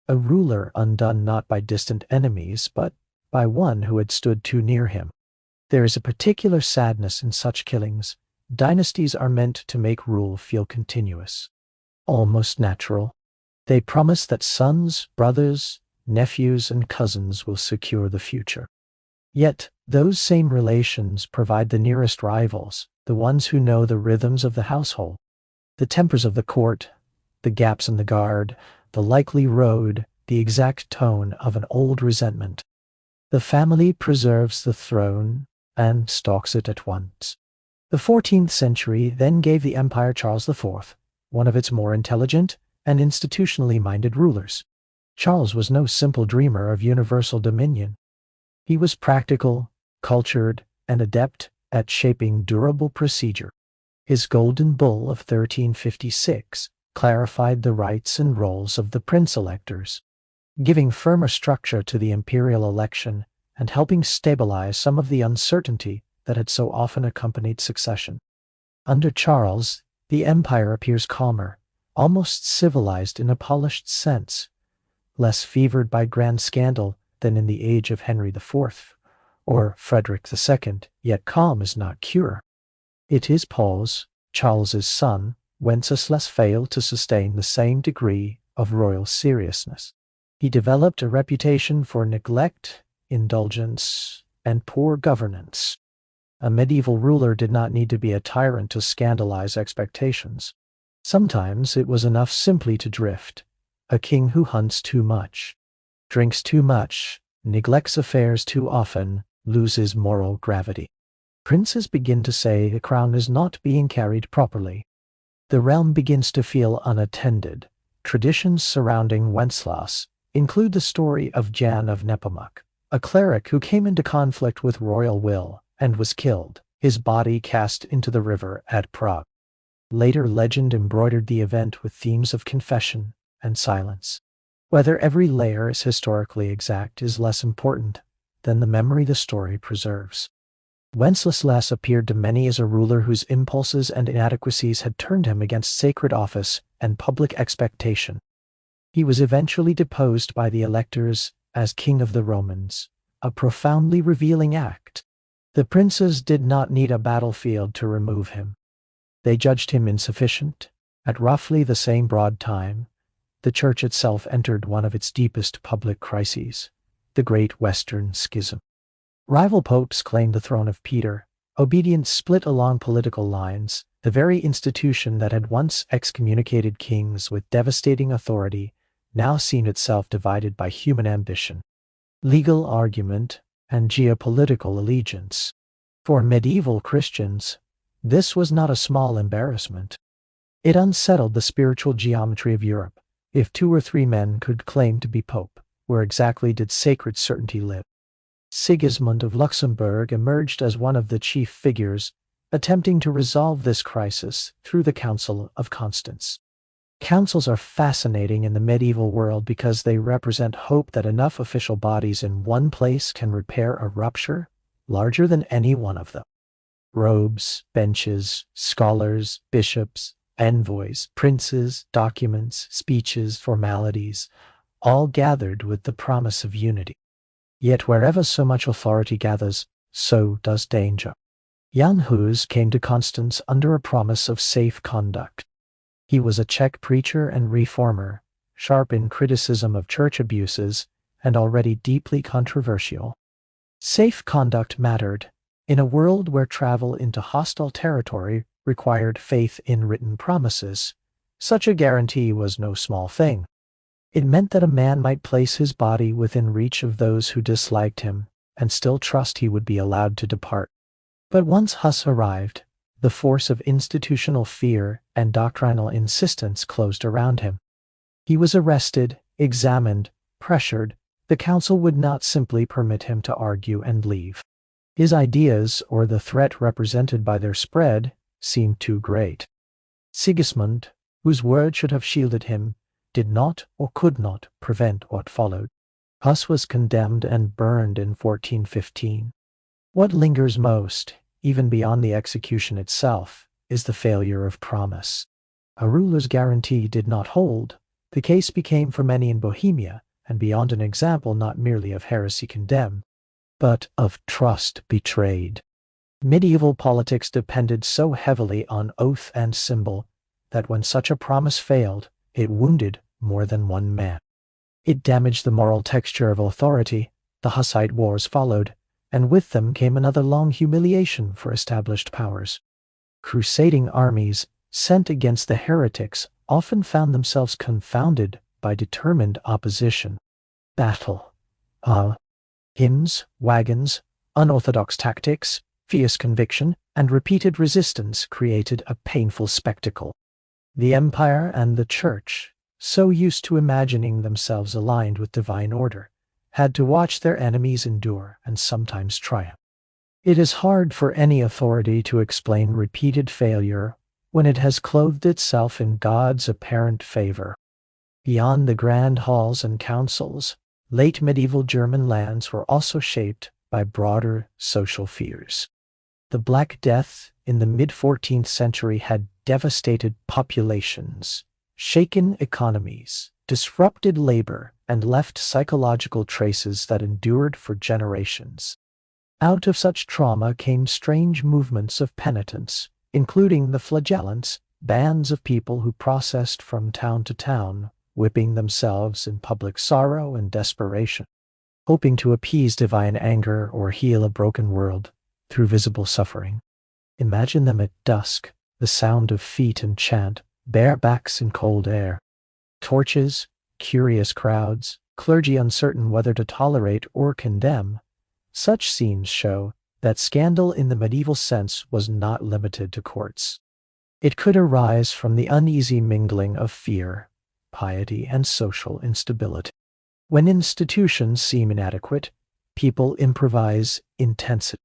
A ruler undone not by distant enemies, but by one who had stood too near him. There is a particular sadness in such killings. Dynasties are meant to make rule feel continuous, almost natural. They promise that sons, brothers, nephews, and cousins will secure the future. Yet, those same relations provide the nearest rivals, the ones who know the rhythms of the household, the tempers of the court, the gaps in the guard, the likely road, the exact tone of an old resentment. The family preserves the throne and stalks it at once. The 14th century then gave the empire Charles IV, one of its more intelligent and institutionally minded rulers. Charles was no simple dreamer of universal dominion. He was practical, cultured, and adept at shaping durable procedure. His Golden Bull of 1356 clarified the rights and roles of the prince-electors, giving firmer structure to the imperial election and helping stabilize some of the uncertainty that had so often accompanied succession. Under Charles, the empire appears calmer, almost civilized in a polished sense, less fevered by grand scandal than in the age of Henry IV or Frederick II, yet calm is not cure. It is Paul's, Charles's son, Wenceslas failed to sustain the same degree of royal seriousness. He developed a reputation for neglect, indulgence, and poor governance. A medieval ruler did not need to be a tyrant to scandalize expectations. Sometimes it was enough simply to drift. A king who hunts too much, drinks too much, neglects affairs too often, loses moral gravity. Princes begin to say the crown is not being carried properly. The realm begins to feel unattended. Traditions surrounding Wenceslas include the story of Jan of Nepomuk, a cleric who came into conflict with royal will and was killed, his body cast into the river at Prague. Later legend embroidered the event with themes of confession and silence. Whether every layer is historically exact is less important than the memory the story preserves. Wenceslas appeared to many as a ruler whose impulses and inadequacies had turned him against sacred office and public expectation. He was eventually deposed by the electors as King of the Romans, a profoundly revealing act. The princes did not need a battlefield to remove him. They judged him insufficient. At roughly the same broad time, the Church itself entered one of its deepest public crises, the Great Western Schism. Rival popes claimed the throne of Peter. Obedience split along political lines. The very institution that had once excommunicated kings with devastating authority now seen itself divided by human ambition, legal argument, and geopolitical allegiance. For medieval Christians, this was not a small embarrassment. It unsettled the spiritual geometry of Europe. If 2 or 3 men could claim to be pope, where exactly did sacred certainty live? Sigismund of Luxembourg emerged as one of the chief figures, attempting to resolve this crisis through the Council of Constance. Councils are fascinating in the medieval world because they represent hope that enough official bodies in one place can repair a rupture larger than any one of them. Robes, benches, scholars, bishops, envoys, princes, documents, speeches, formalities, all gathered with the promise of unity. Yet wherever so much authority gathers, so does danger. Jan Hus came to Constance under a promise of safe conduct. He was a Czech preacher and reformer, sharp in criticism of church abuses, and already deeply controversial. Safe conduct mattered. In a world where travel into hostile territory required faith in written promises, such a guarantee was no small thing. It meant that a man might place his body within reach of those who disliked him, and still trust he would be allowed to depart. But once Hus arrived, the force of institutional fear and doctrinal insistence closed around him. He was arrested, examined, pressured. The council would not simply permit him to argue and leave. His ideas, or the threat represented by their spread, seemed too great. Sigismund, whose word should have shielded him, did not or could not prevent what followed. Hus was condemned and burned in 1415. What lingers most, even beyond the execution itself, is the failure of promise. A ruler's guarantee did not hold. The case became for many in Bohemia, and beyond an example not merely of heresy condemned, but of trust betrayed. Medieval politics depended so heavily on oath and symbol that when such a promise failed, it wounded more than one man. It damaged the moral texture of authority. The Hussite Wars followed, and with them came another long humiliation for established powers. Crusading armies sent against the heretics often found themselves confounded by determined opposition. Battle. Hymns, wagons, unorthodox tactics, fierce conviction, and repeated resistance created a painful spectacle. The empire and the church, so used to imagining themselves aligned with divine order, had to watch their enemies endure and sometimes triumph. It is hard for any authority to explain repeated failure when it has clothed itself in God's apparent favor. Beyond the grand halls and councils, late medieval German lands were also shaped by broader social fears. The Black Death in the mid-14th century had devastated populations, shaken economies, disrupted labor, and left psychological traces that endured for generations. Out of such trauma came strange movements of penitence, including the flagellants, bands of people who processed from town to town, whipping themselves in public sorrow and desperation, hoping to appease divine anger or heal a broken world through visible suffering. Imagine them at dusk, the sound of feet and chant, bare backs in cold air. Torches, curious crowds, clergy uncertain whether to tolerate or condemn. Such scenes show that scandal in the medieval sense was not limited to courts. It could arise from the uneasy mingling of fear, piety, and social instability. When institutions seem inadequate, people improvise intensity.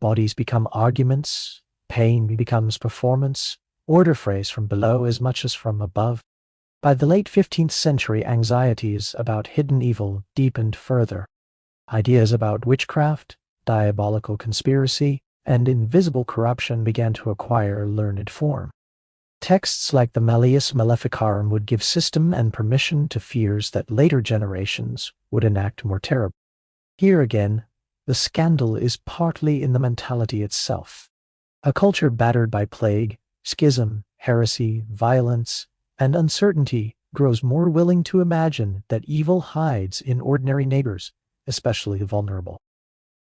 Bodies become arguments, pain becomes performance, order phrase from below as much as from above. By the late 15th century, anxieties about hidden evil deepened further. Ideas about witchcraft, diabolical conspiracy, and invisible corruption began to acquire learned form. Texts like the Malleus Maleficarum would give system and permission to fears that later generations would enact more terribly. Here again, The scandal is partly in the mentality itself. A culture battered by plague, schism, heresy, violence, and uncertainty grows more willing to imagine that evil hides in ordinary neighbors, especially the vulnerable.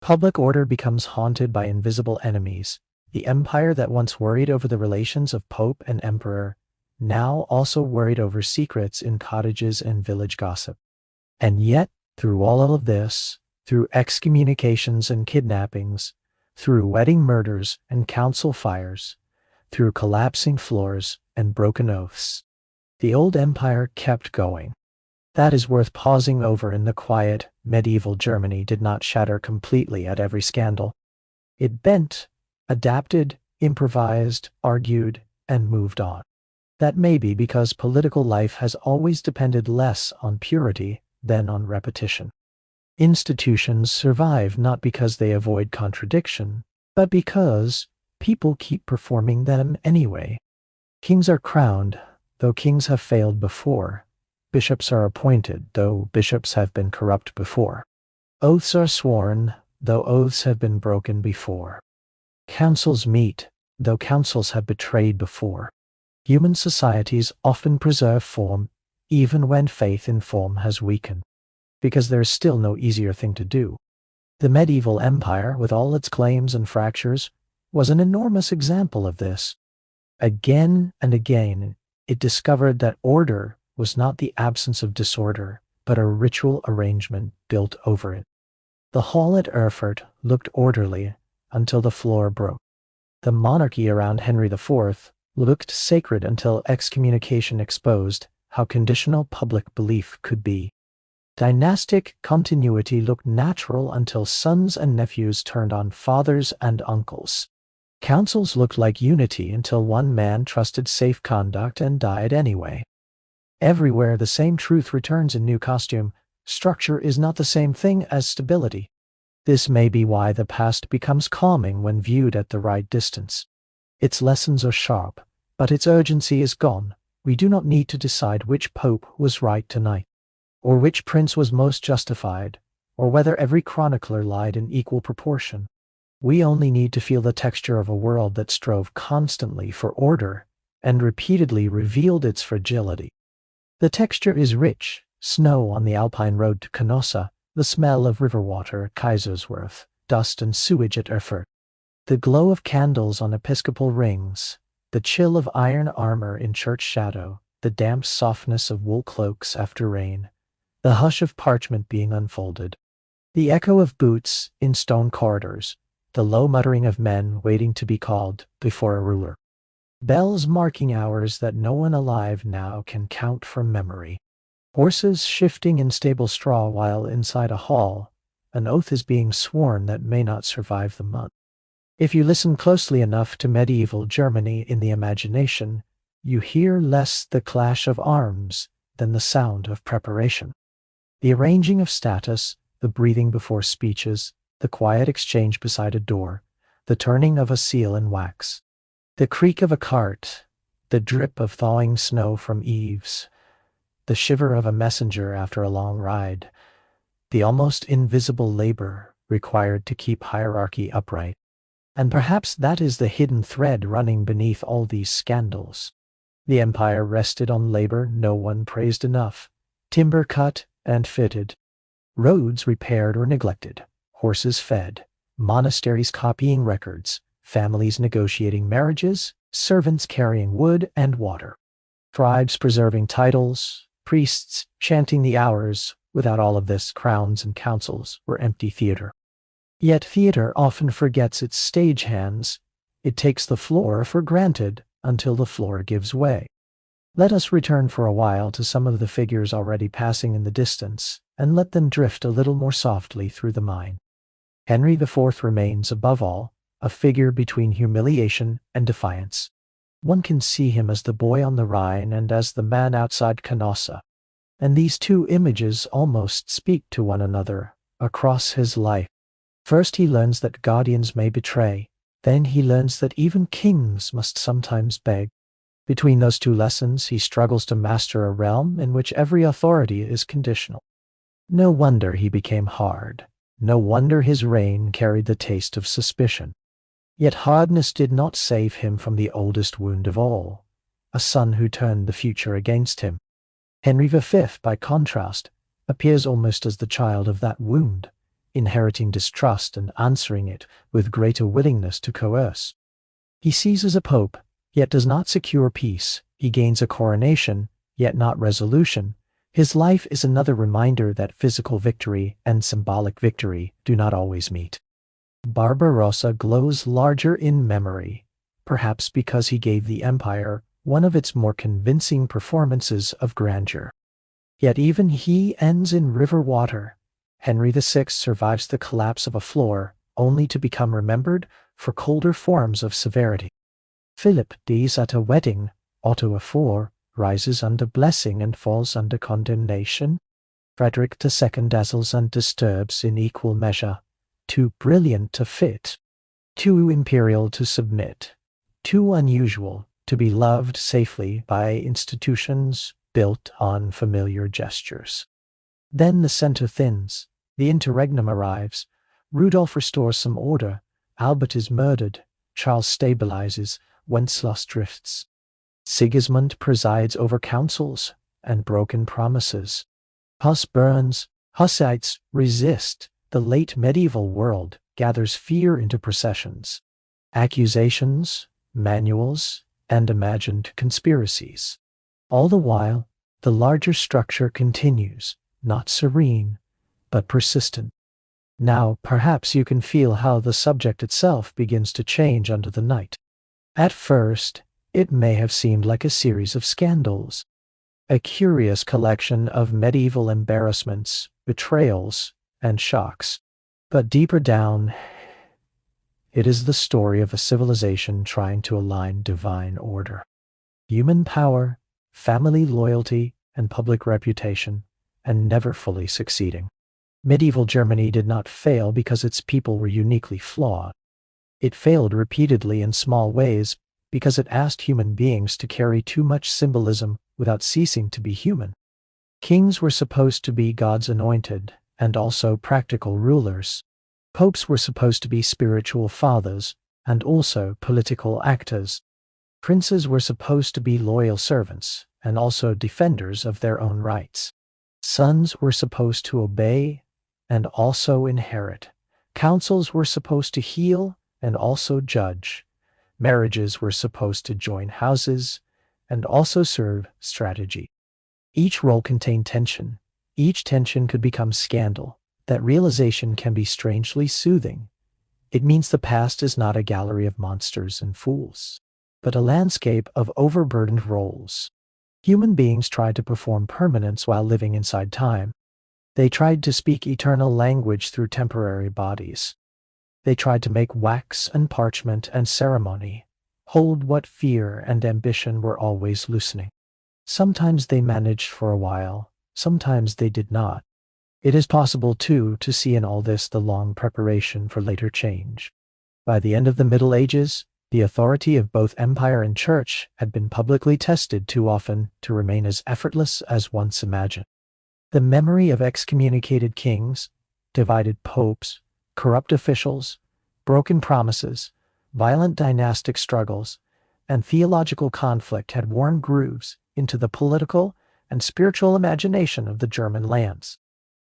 Public order becomes haunted by invisible enemies. The empire that once worried over the relations of pope and emperor, now also worried over secrets in cottages and village gossip. And yet, through all of this, through excommunications and kidnappings, through wedding murders and council fires, through collapsing floors and broken oaths, the old empire kept going. That is worth pausing over. In the quiet, medieval Germany did not shatter completely at every scandal. It bent, adapted, improvised, argued, and moved on. That may be because political life has always depended less on purity than on repetition. Institutions survive not because they avoid contradiction, but because people keep performing them anyway. Kings are crowned, though kings have failed before. Bishops are appointed, though bishops have been corrupt before. Oaths are sworn, though oaths have been broken before. Councils meet, though councils have betrayed before. Human societies often preserve form, even when faith in form has weakened, because there is still no easier thing to do. The medieval empire, with all its claims and fractures, was an enormous example of this. Again and again, it discovered that order was not the absence of disorder, but a ritual arrangement built over it. The hall at Erfurt looked orderly until the floor broke. The monarchy around Henry IV looked sacred until excommunication exposed how conditional public belief could be. Dynastic continuity looked natural until sons and nephews turned on fathers and uncles. Councils looked like unity until one man trusted safe conduct and died anyway. Everywhere the same truth returns in new costume. Structure is not the same thing as stability. This may be why the past becomes calming when viewed at the right distance. Its lessons are sharp, but its urgency is gone. We do not need to decide which pope was right tonight, or which prince was most justified, or whether every chronicler lied in equal proportion. We only need to feel the texture of a world that strove constantly for order and repeatedly revealed its fragility. The texture is rich: snow on the Alpine road to Canossa, the smell of river water at Kaiserswerth, dust and sewage at Erfurt, the glow of candles on episcopal rings, the chill of iron armor in church shadow, the damp softness of wool cloaks after rain, the hush of parchment being unfolded, the echo of boots in stone corridors, the low muttering of men waiting to be called before a ruler. Bells marking hours that no one alive now can count from memory. Horses shifting in stable straw while inside a hall, an oath is being sworn that may not survive the month. If you listen closely enough to medieval Germany in the imagination, you hear less the clash of arms than the sound of preparation. The arranging of status, the breathing before speeches, the quiet exchange beside a door, the turning of a seal in wax, the creak of a cart, the drip of thawing snow from eaves, the shiver of a messenger after a long ride, the almost invisible labor required to keep hierarchy upright. And perhaps that is the hidden thread running beneath all these scandals. The empire rested on labor no one praised enough: timber cut and fitted, roads repaired or neglected, horses fed, monasteries copying records, families negotiating marriages, servants carrying wood and water, tribes preserving titles, priests chanting the hours. Without all of this, crowns and councils were empty theater. Yet theater often forgets its stagehands. It takes the floor for granted until the floor gives way. Let us return for a while to some of the figures already passing in the distance, and let them drift a little more softly through the mind. Henry IV remains, above all, a figure between humiliation and defiance. One can see him as the boy on the Rhine and as the man outside Canossa, and these two images almost speak to one another across his life. First he learns that guardians may betray, then he learns that even kings must sometimes beg. Between those two lessons he struggles to master a realm in which every authority is conditional. No wonder he became hard. No wonder his reign carried the taste of suspicion. Yet hardness did not save him from the oldest wound of all, a son who turned the future against him. Henry V, by contrast, appears almost as the child of that wound, inheriting distrust and answering it with greater willingness to coerce. He seizes a pope, yet does not secure peace. He gains a coronation, yet not resolution. His life is another reminder that physical victory and symbolic victory do not always meet. Barbarossa glows larger in memory, perhaps because he gave the empire one of its more convincing performances of grandeur. Yet even he ends in river water. Henry VI survives the collapse of a floor, only to become remembered for colder forms of severity. Philip dies at a wedding. Otto IV rises under blessing and falls under condemnation. Frederick II dazzles and disturbs in equal measure. Too brilliant to fit, too imperial to submit, too unusual to be loved safely by institutions built on familiar gestures. Then the center thins, the interregnum arrives, Rudolf restores some order, Albert is murdered, Charles stabilizes, Wenceslas drifts. Sigismund presides over councils and broken promises. Huss burns, Hussites resist. The late medieval world gathers fear into processions, accusations, manuals, and imagined conspiracies. All the while, the larger structure continues, not serene, but persistent. Now, perhaps you can feel how the subject itself begins to change under the night. At first, it may have seemed like a series of scandals, a curious collection of medieval embarrassments, betrayals, and shocks. But deeper down, it is the story of a civilization trying to align divine order. Human power, family loyalty, and public reputation, and never fully succeeding. Medieval Germany did not fail because its people were uniquely flawed. It failed repeatedly in small ways because it asked human beings to carry too much symbolism without ceasing to be human. Kings were supposed to be God's anointed, and also practical rulers. Popes were supposed to be spiritual fathers, and also political actors. Princes were supposed to be loyal servants, and also defenders of their own rights. Sons were supposed to obey, and also inherit. Councils were supposed to heal, and also judge. Marriages were supposed to join houses, and also serve strategy. Each role contained tension. Each tension could become scandal. That realization can be strangely soothing. It means the past is not a gallery of monsters and fools, but a landscape of overburdened roles. Human beings tried to perform permanence while living inside time. They tried to speak eternal language through temporary bodies. They tried to make wax and parchment and ceremony hold what fear and ambition were always loosening. Sometimes they managed for a while. Sometimes they did not. It is possible, too, to see in all this the long preparation for later change. By the end of the Middle Ages, the authority of both empire and church had been publicly tested too often to remain as effortless as once imagined. The memory of excommunicated kings, divided popes, corrupt officials, broken promises, violent dynastic struggles, and theological conflict had worn grooves into the political and spiritual imagination of the German lands.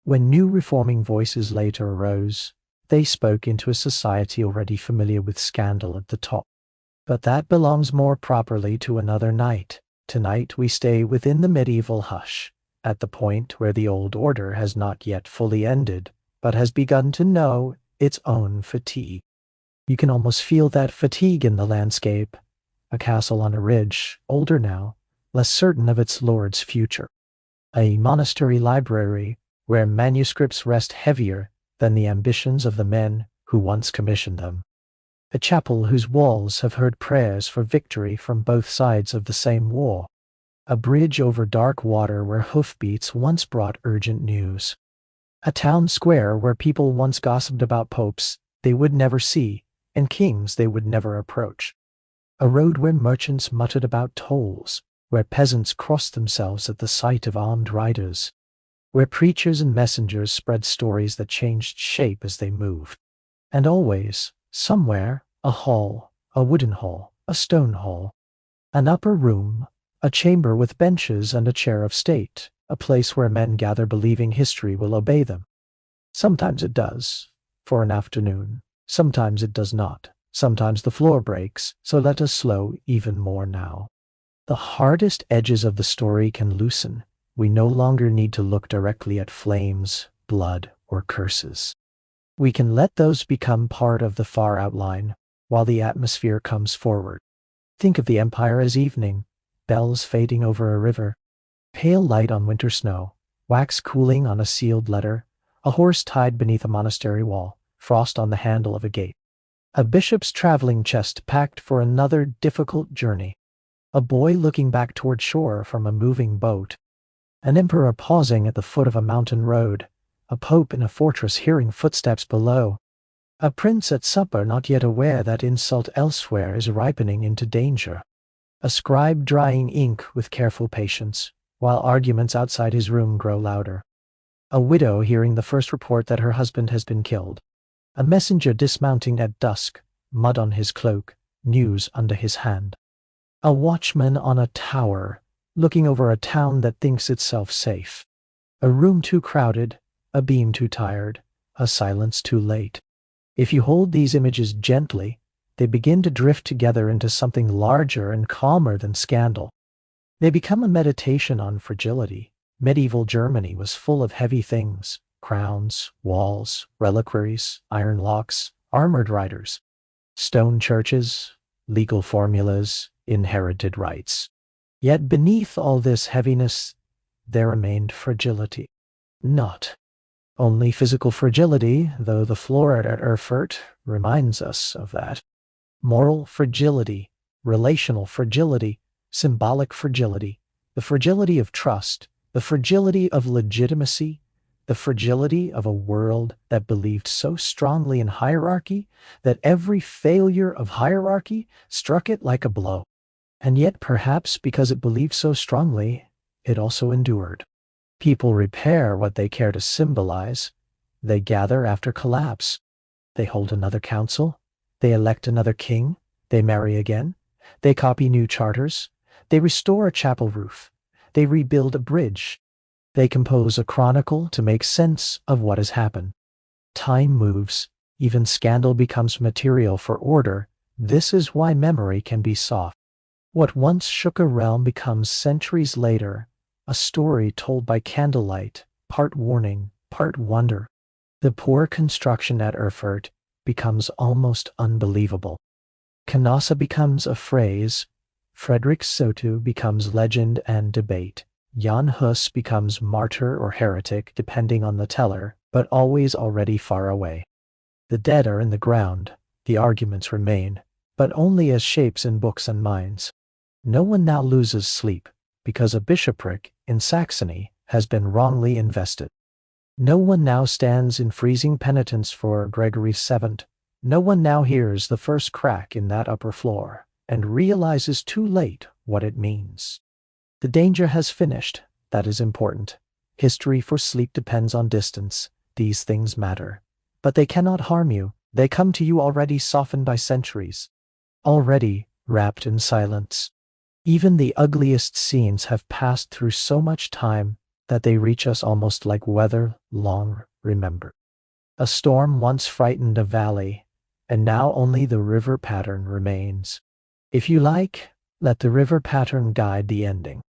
When new reforming voices later arose, they spoke into a society already familiar with scandal at the top. But that belongs more properly to another night. Tonight we stay within the medieval hush, at the point where the old order has not yet fully ended, but has begun to know its own fatigue. You can almost feel that fatigue in the landscape. A castle on a ridge, older now, less certain of its lord's future. A monastery library where manuscripts rest heavier than the ambitions of the men who once commissioned them. A chapel whose walls have heard prayers for victory from both sides of the same war. A bridge over dark water where hoofbeats once brought urgent news. A town square where people once gossiped about popes they would never see and kings they would never approach. A road where merchants muttered about tolls, where peasants crossed themselves at the sight of armed riders. where preachers and messengers spread stories that changed shape as they moved. And always, somewhere, a hall, a wooden hall, a stone hall, an upper room, a chamber with benches and a chair of state, a place where men gather believing history will obey them. Sometimes it does, for an afternoon. Sometimes it does not. Sometimes the floor breaks, so let us slow even more now. The hardest edges of the story can loosen. We no longer need to look directly at flames, blood, or curses. We can let those become part of the far outline, while the atmosphere comes forward. Think of the empire as evening, bells fading over a river, pale light on winter snow, wax cooling on a sealed letter, a horse tied beneath a monastery wall, frost on the handle of a gate, a bishop's traveling chest packed for another difficult journey, a boy looking back toward shore from a moving boat, an emperor pausing at the foot of a mountain road, a pope in a fortress hearing footsteps below, a prince at supper not yet aware that insult elsewhere is ripening into danger, a scribe drying ink with careful patience, while arguments outside his room grow louder, a widow hearing the first report that her husband has been killed, a messenger dismounting at dusk, mud on his cloak, news under his hand, a watchman on a tower, looking over a town that thinks itself safe, a room too crowded, a beam too tired, a silence too late. If you hold these images gently, they begin to drift together into something larger and calmer than scandal. They become a meditation on fragility. Medieval Germany was full of heavy things: crowns, walls, reliquaries, iron locks, armored riders, stone churches, legal formulas, inherited rights. Yet beneath all this heaviness, there remained fragility. Not only physical fragility, though the floor at Erfurt reminds us of that. Moral fragility, relational fragility, symbolic fragility, the fragility of trust, the fragility of legitimacy, the fragility of a world that believed so strongly in hierarchy that every failure of hierarchy struck it like a blow. And yet, perhaps because it believed so strongly, it also endured. People repair what they care to symbolize. They gather after collapse. They hold another council. They elect another king. They marry again. They copy new charters. They restore a chapel roof. They rebuild a bridge. They compose a chronicle to make sense of what has happened. Time moves. Even scandal becomes material for order. This is why memory can be soft. What once shook a realm becomes, centuries later, a story told by candlelight, part warning, part wonder. The poor construction at Erfurt becomes almost unbelievable. Canossa becomes a phrase. Friedrich Soto becomes legend and debate. Jan Hus becomes martyr or heretic, depending on the teller, but always already far away. The dead are in the ground. The arguments remain, but only as shapes in books and minds. No one now loses sleep, because a bishopric in Saxony has been wrongly invested. No one now stands in freezing penitence for Gregory VII. No one now hears the first crack in that upper floor and realizes too late what it means. The danger has finished. That is important. History for sleep depends on distance. These things matter. But they cannot harm you. They come to you already softened by centuries, already wrapped in silence. Even the ugliest scenes have passed through so much time that they reach us almost like weather long remembered. A storm once frightened a valley, and now only the river pattern remains. If you like, let the river pattern guide the ending.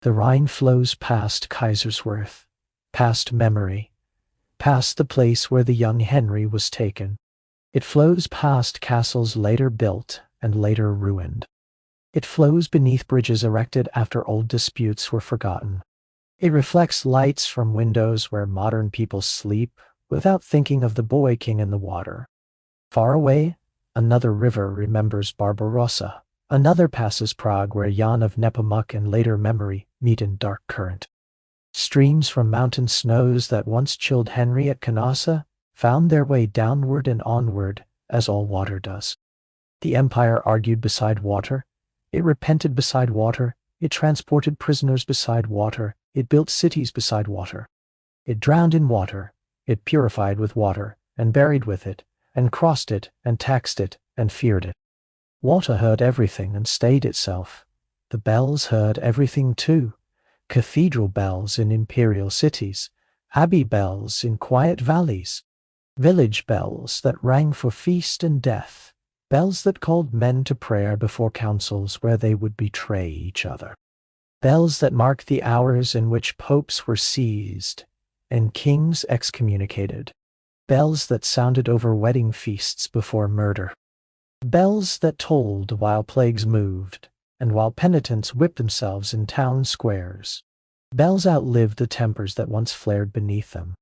The Rhine flows past Kaiserswerth, past memory, past the place where the young Henry was taken. It flows past castles later built and later ruined. It flows beneath bridges erected after old disputes were forgotten. It reflects lights from windows where modern people sleep without thinking of the boy king in the water. Far away, another river remembers Barbarossa. Another passes Prague where Jan of Nepomuk and later memory meet in dark current. Streams from mountain snows that once chilled Henry at Canossa found their way downward and onward, as all water does. The empire argued beside water. It repented beside water. It transported prisoners beside water. It built cities beside water. It drowned in water, it purified with water, and buried with it, and crossed it, and taxed it, and feared it. Water heard everything and stayed itself. The bells heard everything too. Cathedral bells in imperial cities, abbey bells in quiet valleys, village bells that rang for feast and death, bells that called men to prayer before councils where they would betray each other, bells that marked the hours in which popes were seized and kings excommunicated, bells that sounded over wedding feasts before murder, bells that tolled while plagues moved and while penitents whipped themselves in town squares. Bells outlived the tempers that once flared beneath them.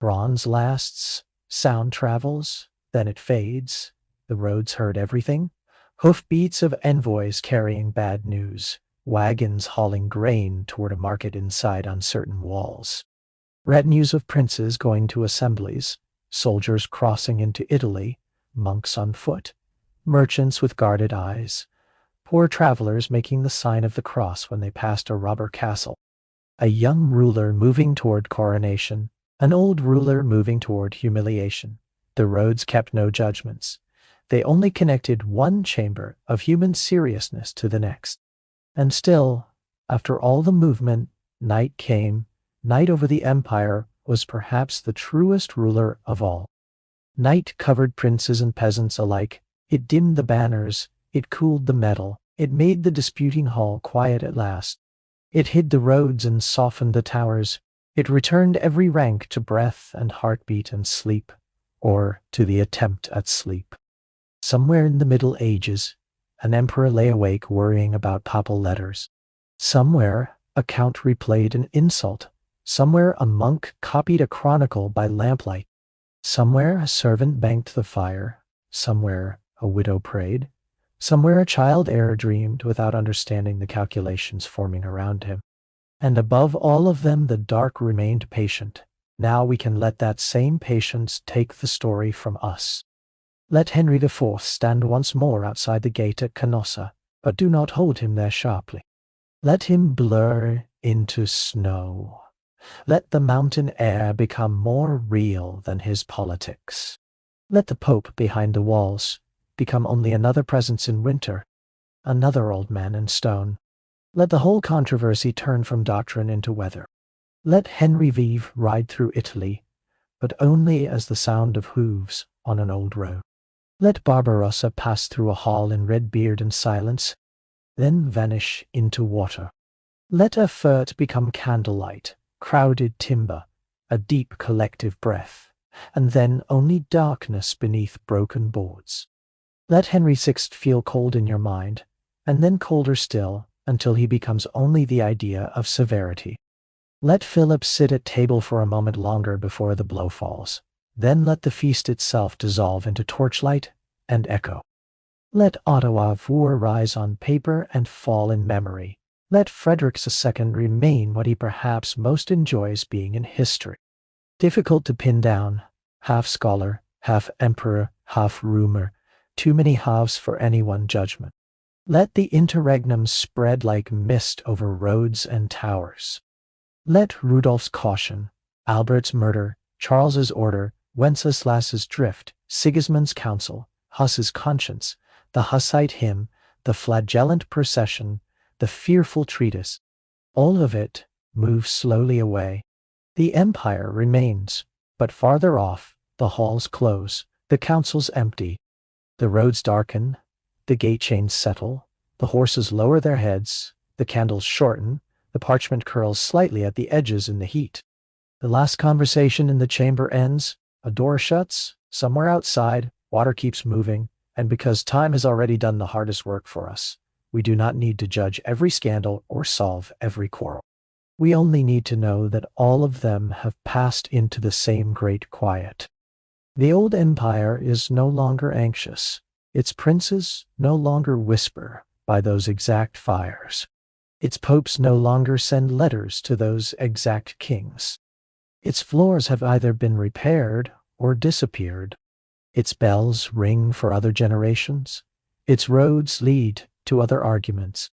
Bronze lasts, sound travels, then it fades. The roads heard everything. Hoofbeats of envoys carrying bad news, wagons hauling grain toward a market inside uncertain walls. Retinues of princes going to assemblies, soldiers crossing into Italy, monks on foot, merchants with guarded eyes, poor travelers making the sign of the cross when they passed a robber castle, a young ruler moving toward coronation, an old ruler moving toward humiliation. The roads kept no judgments. They only connected one chamber of human seriousness to the next. And still, after all the movement, night came. Night over the empire was perhaps the truest ruler of all. Night covered princes and peasants alike. It dimmed the banners, it cooled the metal, it made the disputing hall quiet at last. It hid the roads and softened the towers. It returned every rank to breath and heartbeat and sleep, or to the attempt at sleep. Somewhere in the Middle Ages, an emperor lay awake worrying about papal letters. Somewhere, a count replayed an insult. Somewhere, a monk copied a chronicle by lamplight. Somewhere, a servant banked the fire. Somewhere, a widow prayed. Somewhere, a child heir dreamed without understanding the calculations forming around him. And above all of them, the dark remained patient. Now we can let that same patience take the story from us. Let Henry IV stand once more outside the gate at Canossa, but do not hold him there sharply. Let him blur into snow. Let the mountain air become more real than his politics. Let the Pope behind the walls become only another presence in winter, another old man in stone. Let the whole controversy turn from doctrine into weather. Let Henry Vive ride through Italy, but only as the sound of hooves on an old road. Let Barbarossa pass through a hall in red beard and silence, then vanish into water. Let Erfurt become candlelight, crowded timber, a deep collective breath, and then only darkness beneath broken boards. Let Henry VI feel cold in your mind, and then colder still, until he becomes only the idea of severity. Let Philip sit at table for a moment longer before the blow falls. Then let the feast itself dissolve into torchlight and echo. Let Ottawa Voir rise on paper and fall in memory. Let Frederick II remain what he perhaps most enjoys being in history. Difficult to pin down, half scholar, half emperor, half rumor, too many halves for any one judgment. Let the interregnum spread like mist over roads and towers. Let Rudolph's caution, Albert's murder, Charles's order, Wenceslas's drift, Sigismund's counsel, Huss's conscience, the Hussite hymn, the flagellant procession, the fearful treatise, all of it moves slowly away. The empire remains, but farther off, the halls close, the councils empty. The roads darken, the gate chains settle, the horses lower their heads, the candles shorten, the parchment curls slightly at the edges in the heat. The last conversation in the chamber ends, a door shuts, somewhere outside, water keeps moving, and because time has already done the hardest work for us, we do not need to judge every scandal or solve every quarrel. We only need to know that all of them have passed into the same great quiet. The old empire is no longer anxious. Its princes no longer whisper by those exact fires. Its popes no longer send letters to those exact kings. Its floors have either been repaired or disappeared. Its bells ring for other generations. Its roads lead to other arguments.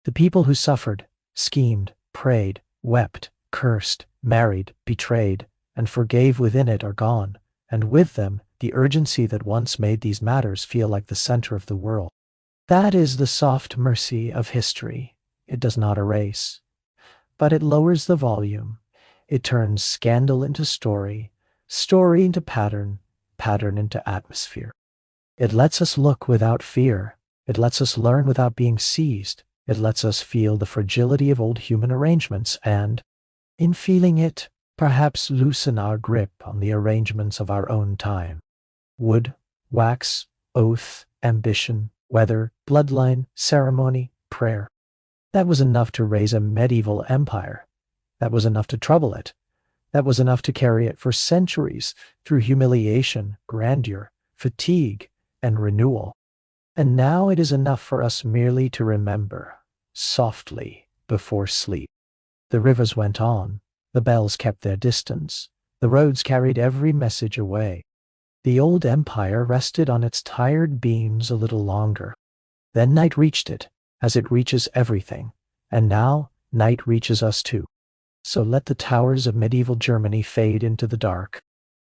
The people who suffered, schemed, prayed, wept, cursed, married, betrayed, and forgave within it are gone, and with them the urgency that once made these matters feel like the center of the world. That is the soft mercy of history. It does not erase, but it lowers the volume. It turns scandal into story, story into pattern, pattern into atmosphere. It lets us look without fear. It lets us learn without being seized. It lets us feel the fragility of old human arrangements and, in feeling it, perhaps loosen our grip on the arrangements of our own time. Wood, wax, oath, ambition, weather, bloodline, ceremony, prayer. That was enough to raise a medieval empire. That was enough to trouble it. That was enough to carry it for centuries through humiliation, grandeur, fatigue, and renewal. And now it is enough for us merely to remember, softly, before sleep. The rivers went on. The bells kept their distance. The roads carried every message away. The old empire rested on its tired beams a little longer. Then night reached it, as it reaches everything. And now night reaches us too. So let the towers of medieval Germany fade into the dark.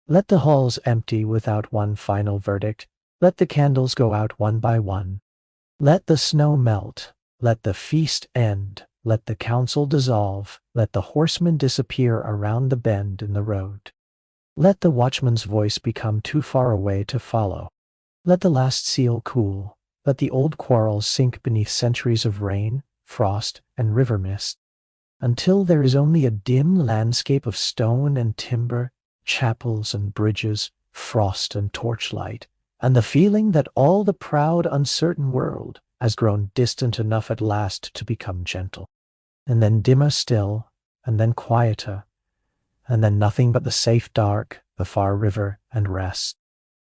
Let the halls empty without one final verdict. Let the candles go out one by one. Let the snow melt. Let the feast end. Let the council dissolve. Let the horsemen disappear around the bend in the road. Let the watchman's voice become too far away to follow. Let the last seal cool. Let the old quarrels sink beneath centuries of rain, frost, and river mist, until there is only a dim landscape of stone and timber, chapels and bridges, frost and torchlight, and the feeling that all the proud, uncertain world has grown distant enough at last to become gentle. And then dimmer still, and then quieter, and then nothing but the safe dark, the far river, and rest.